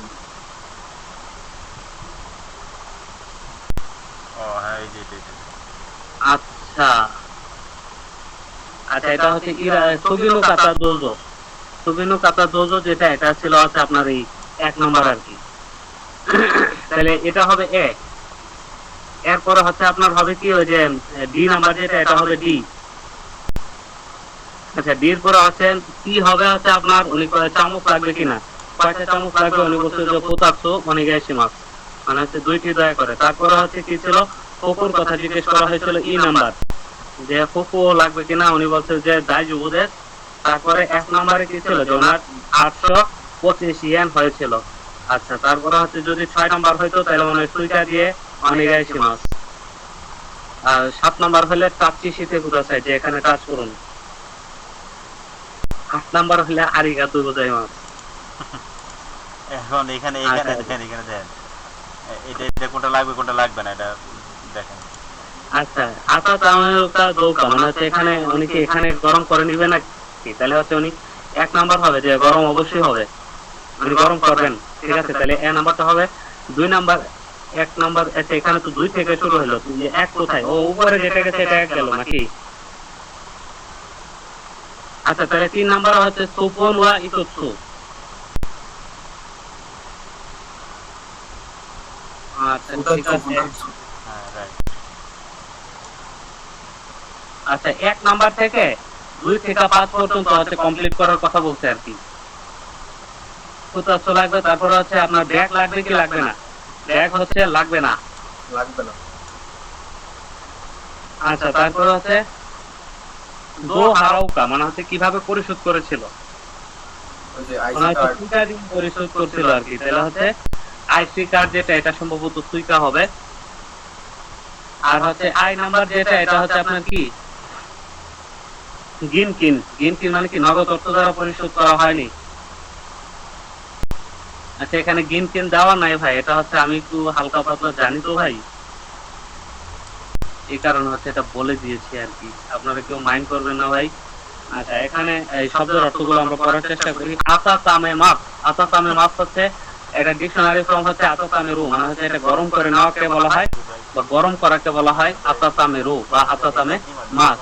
আচ্ছা আচ্ছা, এটা হচ্ছে সুবিনু কাতা দোজো যেটা, এটা ছিল হচ্ছে আপনার এই 1 নাম্বার আর কি। তাহলে এটা হবে এ, এরপরে হচ্ছে আপনার হবে কি ওই যে ডি নাম্বার যেটা, এটা হবে ডি। আচ্ছা, ডির পরে হচ্ছে কি হবে হচ্ছে আপনার, উনি চামচ লাগবে কিনা, কয়টা চামচ লাগবে, উনি বলছে যে পোতাৎসু অনিগাইশিমাস, মানে হচ্ছে 2টি দয়া করে। তারপরে হচ্ছে কি ছিল, ফোকুর কথা জিজ্ঞেস করা হয়েছিল ই নাম্বার, যে ফোকু লাগবে কিনা, উনি বলছে যে দাইজু বোধ। তারপরে 1 নাম্বারে কি ছিল যে ওনার 825 ইয়েন হয়েছিল। আচ্ছা, তারপরে হচ্ছে যদি 6 নাম্বার হইতো তাহলে মানে সুইটা দিয়ে অনিগাইশিমাস, আর 7 নাম্বার হলে চাচ্ছি শীতে কোদাসাই, যে এখানে টাচ করুন। 8 নাম্বার হলে আরিগাতো গোজাইমাস। এখন এখানে দেখেন এটা কোনটা লাগবে কোনটা লাগবে না, এটা দেখেন। আচ্ছা, আতা তামেরুকা দৌকা মানে হচ্ছে এখানে উনি কি এখানে গরম করে নিবে না কি? তাহলে হচ্ছে উনি 1 নাম্বার হবে যে গরম অবশ্যই হবে, উনি গরম করবেন। ঠিক আছে, তাহলে এ নাম্বারটা হবে। 2 নাম্বার 1 নাম্বার, আচ্ছা এখানে তো 2 থেকে শুরু হলো, যে 1 কোথায়? ও উপরে যেটা গেছে এটা 1 গেল নাকি? আচ্ছা, তাহলে 3 নাম্বার হচ্ছে সুপন ওয়া ইতোৎসু। আচ্ছা ঠিক আছে। হ্যাঁ রাইট। আচ্ছা, 1 নাম্বার থেকে 2 থেকে 5 পর্যন্ত হচ্ছে কমপ্লিট করার কথা বলছে আর কি। কুতাচ্ছ লাগবে, তারপরে হচ্ছে আপনার ব্যাগ লাগবে কি লাগবে না? ব্যাগ হচ্ছে লাগবে না। লাগবে না। আচ্ছা, তারপরে হচ্ছে দো হারাউকা মানে হচ্ছে কিভাবে পরিশোধ করেছিল, ওই যে মানে আইডি হচ্ছে কার্ড। সুইকা দিয়ে পরিশোধ করছিল আর কি। তাহলে হচ্ছে আইসি কার্ড যেটা, এটা সম্ভবত সুইকা হবে। আর হচ্ছে আই নাম্বার যেটা, এটা হচ্ছে আপনার কি গিনকিন। গিনকিন মানে কি নগদ অর্থ দ্বারা পরিশোধ করা হয়নি। আচ্ছা, এখানে গিনকিন দেওয়া নাই ভাই, এটা হচ্ছে আমি একটু হালকা পাতলা জানি তো ভাই, এই কারণে হচ্ছে এটা বলে দিয়েছি আর কি, আপনারা কেউ মাইন্ড করবেন না ভাই। আচ্ছা, এখানে এই শব্দের অর্থগুলো আমরা পড়ার চেষ্টা করি। আতা তামে মাপ, আতা তামে মাপ হচ্ছে এটা ডিকশনারি ফর্ম হচ্ছে আতা তামে রু, মানে হচ্ছে এটা গরম করে নেওয়াকে বলা হয় বা গরম করাকে বলা হয় আতা তামে রু বা আতা তামে মাছ।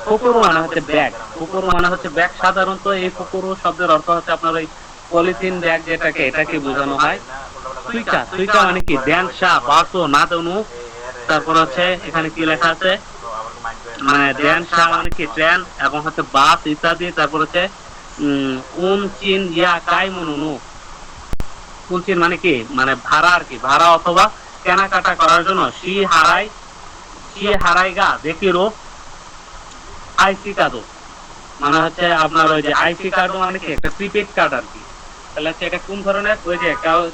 ফুকুরু মানে হচ্ছে ব্যাগ, ফুকুরু মানে হচ্ছে ব্যাগ। সাধারণত এই ফুকুরু শব্দের অর্থ হচ্ছে আপনার ওই পলিথিন ব্যাগ যেটাকে, এটাকে বোঝানো হয়। সুইকা, সুইকা মানে কি ড্যান শাহ বাসো না দনু। তারপর হচ্ছে এখানে কি লেখা আছে, মানে ড্যান শাহ মানে কি ট্রেন এবং হচ্ছে বাস ইত্যাদি। তারপর হচ্ছে চিন ইয়া কাই মনুনু। চিন মানে কি, মানে ভাড়া আর কি, ভাড়া অথবা কেনাকাটা করার জন্য। সি হারাই গা দেখি রূপ আইসি কার্ড মানে হচ্ছে আপনার ওই যে আইসি কার্ড মানে কি একটা প্রিপেড কার্ড আর কি। তাহলে হচ্ছে এটা কোন ধরনের, ওই যে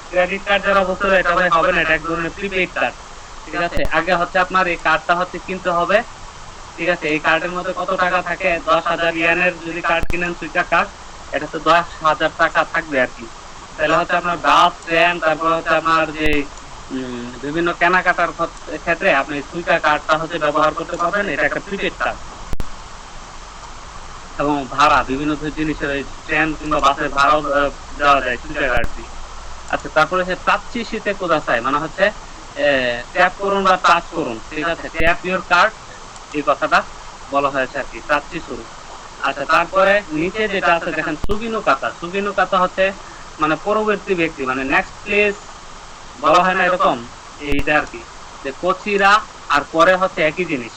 ক্রেডিট কার্ড যারা বলতে এটা ভাই হবে না, এটা এক ধরনের প্রিপেড কার্ড। ঠিক আছে, আগে হচ্ছে আপনার এই কার্ডটা হচ্ছে কিনতে হবে। ঠিক আছে, এই কার্ডের মধ্যে কত টাকা থাকে? 10,000 ইয়েনের যদি কার্ড কিনেন সুইকা কার্ড, এটা তো 10,000 টাকা থাকবে আর কি। তাহলে হচ্ছে আপনার বাস ট্রেন, তারপর হচ্ছে আপনার যে বিভিন্ন কেনাকাটার ক্ষেত্রে আপনি সুইকা কার্ডটা হচ্ছে ব্যবহার করতে পারবেন। এটা একটা প্রিপেড কার্ড। এবং ভাড়া বিভিন্ন জিনিসের ওই ট্রেন কিংবা বাসের ভাড়াও দেওয়া যায় সুইকা কার্ড দিয়ে। আচ্ছা, তারপরে হচ্ছে টাচ্চি শীতে কোদাসাই মানে হচ্ছে ট্যাপ করুন বা টাচ করুন। ঠিক আছে, ট্যাপ ইউর কার্ড, এই কথাটা বলা হয়েছে আর কি, টাচ্চি শুরু। আচ্ছা, তারপরে নিচে যেটা আছে দেখেন সুগিনু কাতা। সুগিনু কাতা হচ্ছে মানে পরবর্তী ব্যক্তি, মানে নেক্সট প্লেস বলা হয় না এরকম, এইটা আর কি। যে কচিরা আর পরে হচ্ছে একই জিনিস,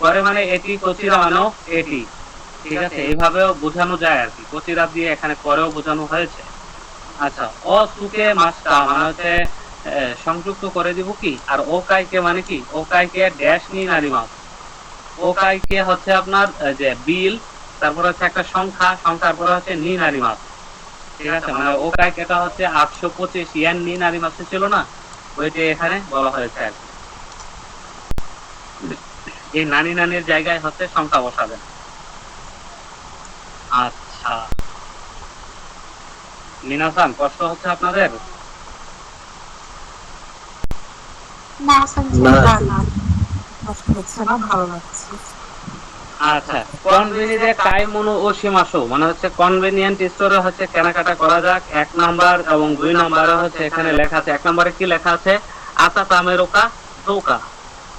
পরে মানে এটি, কচিরা মানেও এটি। ঠিক আছে, এইভাবেও বোঝানো যায় আর কি, কচিরা দিয়ে এখানে পরেও বোঝানো হয়েছে। আচ্ছা, ও সুকে মাছটা মানে হচ্ছে সংযুক্ত করে দিব কি, আর ও কাইকে মানে কি, ও কাইকে ড্যাশ নি নারী মাছ। ও কাইকে হচ্ছে আপনার যে বিল, তারপর হচ্ছে একটা সংখ্যা, সংখ্যার পরে হচ্ছে নি নারী মাছ। ঠিক আছে, মানে ও কাইকেটা হচ্ছে 825 ইয়েন নি নারী মাছে ছিল না, ওইটা এখানে বলা হয়েছে আর কি। এই নানি নানির জায়গায় হচ্ছে সংখ্যা বসাবেন। আচ্ছা, মিনাসান কষ্ট হচ্ছে আপনাদের? না না না, কষ্ট হচ্ছে না, ভালো লাগছে। আচ্ছা, কনভেনিয়েন্ট কাইমোনো ও সীমাশো মানে হচ্ছে কনভেনিয়েন্ট স্টোরে হচ্ছে কেনাকাটা করা যাক। 1 নাম্বার এবং 2 নাম্বারে হচ্ছে এখানে লেখা আছে। 1 নাম্বারে কি লেখা আছে? আতা তামেরোকা দৌকা।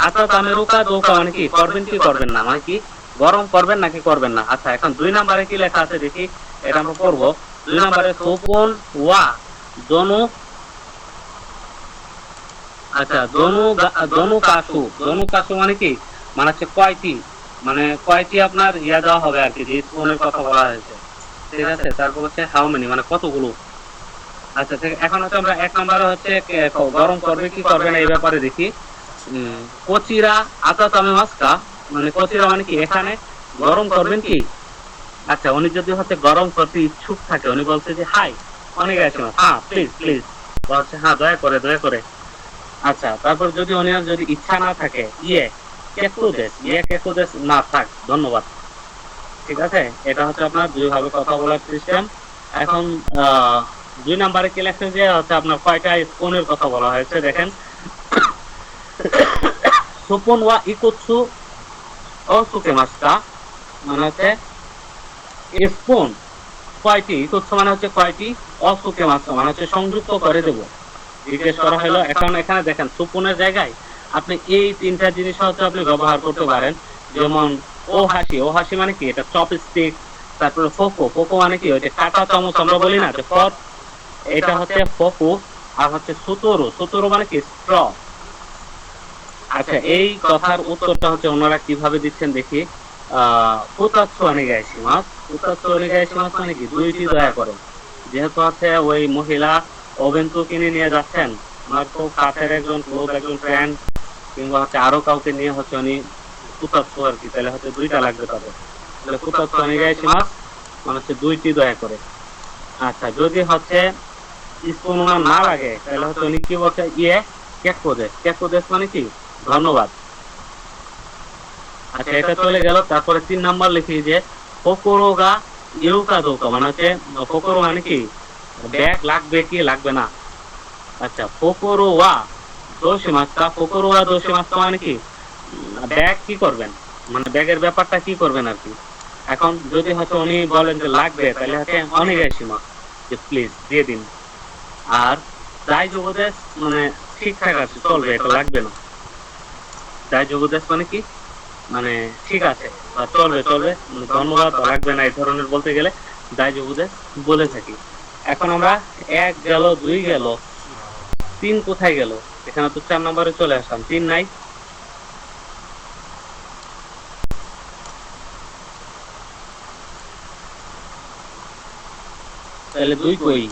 আতা তামেরোকা দৌকা মানে কি করবেন কি করবেন না, মানে কি গরম করবেন নাকি করবেন না। আচ্ছা, এখন 2 নাম্বারে কি লেখা আছে দেখি, এটা আমরা পড়বো। 2 নাম্বারে সোপন ওয়া দনু, আচ্ছা দনু কাসু মানে কি, মানে হচ্ছে কয়টি, মানে কয়টি আপনার ইয়া দেওয়া হবে আর কি, যে স্পুনের কথা বলা হয়েছে। ঠিক আছে, তারপর হচ্ছে হাউ মেনি মানে কতগুলো। আচ্ছা, এখন হচ্ছে আমরা 1 নম্বরে হচ্ছে গরম করবে কি করবে না এই ব্যাপারে দেখি। কচিরা আতা তামে মাস্কা মানে কচিরা মানে কি এখানে গরম করবেন কি। আচ্ছা, উনি যদি হচ্ছে গরম করতে ইচ্ছুক থাকে, উনি বলছে যে হাই অনেক আছে, হ্যাঁ প্লিজ প্লিজ, বলছে হ্যাঁ দয়া করে দয়া করে। আচ্ছা, তারপর যদি উনি যদি ইচ্ছা না থাকে, ইয়ে কেকুদেশ না থাক ধন্যবাদ। ঠিক আছে, এটা হচ্ছে আপনার 2 ভাবে কথা বলার সিস্টেম। এখন 2 নাম্বারে কি লেখছে যে হচ্ছে আপনার কয়টা স্পুনের কথা বলা হয়েছে দেখেন। সুপন ওয়া ইকুৎসু অসুকে মাস্তা মানে হচ্ছে স্পুন কয়টি, ইকুৎসু মানে হচ্ছে কয়টি, অসুকে মাস্তা মানে হচ্ছে সংযুক্ত করে দেব, জিজ্ঞেস করা হলো। এখন এখানে দেখেন সুপনের জায়গায় আপনি এই তিনটা জিনিস হচ্ছে আপনি ব্যবহার করতে পারেন, যেমন ও হাসি, ও হাসি মানে কি, এটা চপস্টিক। তারপরে ফোকো, ফোকো মানে কি, ওই যে কাঁটা চামচ আমরা বলি না যে ফট, এটা হচ্ছে ফোকো। আর হচ্ছে সুতোরো, সুতোরো মানে কি স্ট্র। আচ্ছা, এই কথার উত্তরটা হচ্ছে ওনারা কিভাবে দিচ্ছেন দেখি। ফুতাচ্ছু অনিগাইশিমাস, ফুতাচ্ছু অনিগাইশিমাস মানে কি দুইটি দয়া করেন। যেহেতু হচ্ছে ওই মহিলা ওভেন তো কিনে নিয়ে যাচ্ছেন, আমার খুব কাছের একজন লোক, একজন ফ্রেন্ড কিংবা হচ্ছে আরো কাউকে নিয়ে হচ্ছে উনি ফুতাচ্ছু আর কি, তাহলে হচ্ছে দুইটা লাগবে তাদের, তাহলে ফুতাচ্ছু অনিগাইশিমাস মানে হচ্ছে দুইটি দয়া করে। আচ্ছা, যদি হচ্ছে স্পুন না লাগে তাহলে হচ্ছে উনি কি বলছে, ইয়ে কেকোদেস, কেকোদেস মানে কি ধন্যবাদ। আচ্ছা, এটা চলে গেল। তারপরে 3 নাম্বার লিখি যে ফোকোরো গা ইউকা দোকা মানে হচ্ছে ফোকোরো মানে কি ব্যাগ লাগবে কি লাগবে না। আচ্ছা, ফোকোরো ওয়া দোশিমাস্তা, ফোকোরো ওয়া দোশিমাস্তা মানে কি ব্যাগ কি করবেন, মানে ব্যাগের ব্যাপারটা কি করবেন আর কি। এখন যদি হচ্ছে উনি বলেন যে লাগবে তাহলে হচ্ছে অনিগাইশিমা, যে প্লিজ দিয়ে দিন। আর দাই যোগদেশ মানে ঠিকঠাক আছে, চলবে, এটা লাগবে না। দাই যোগদেশ মানে কি, মানে ঠিক আছে বা চলবে, চলবে, ধন্যবাদ বা লাগবে না, এই ধরনের বলতে গেলে দাই যোগদেশ বলে থাকি। এখন আমরা 1 গেল, 2 গেল, 3 কোথায় গেল? এখানে তো 4 নম্বরে চলে আসলাম, 3 নাই। তাহলে 2 কই?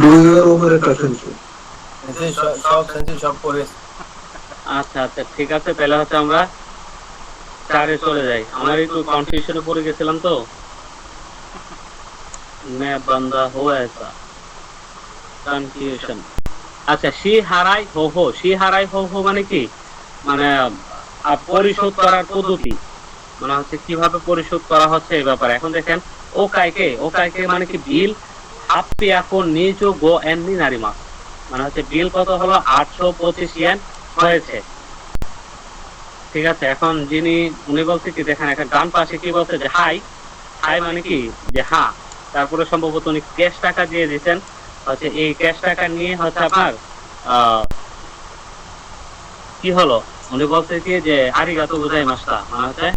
2 উপরে কাছেন্সু। সব সেন্সি সব পড়ে আচ্ছা আচ্ছা, ঠিক আছে, তাহলে হচ্ছে আমরা 4-এ চলে যাই। আমার একটু কনফিউশনে পড়ে গেছিলাম তো, मैं बंदा हो ऐसा কনফিউশন। আচ্ছা, সি হারাই হো হো, সি হারাই হো হো মানে কি, মানে পরিশোধ করার পদ্ধতি, মানে হচ্ছে কিভাবে পরিশোধ করা হচ্ছে এই ব্যাপারে। এখন দেখেন ও কাইকে, ও কাইকে মানে কি বিল হাপ্পি এখন নিচু গো এন নি নারিমা মানে হচ্ছে বিল কত হলো 825 ইয়েন হয়েছে। ঠিক আছে, এখন যিনি উনি বলছে কি দেখেন এখন ডান পাশে কি বলছে যে হাই, হাই মানে কি যে হ্যাঁ, তারপরে সম্ভবত উনি ক্যাশ টাকা দিয়ে দিচ্ছেন, হচ্ছে এই ক্যাশ টাকা নিয়ে হচ্ছে আপনার কি হলো, উনি বলছে কি যে আরিগাতো গোজাইমাশিতা মানে হচ্ছে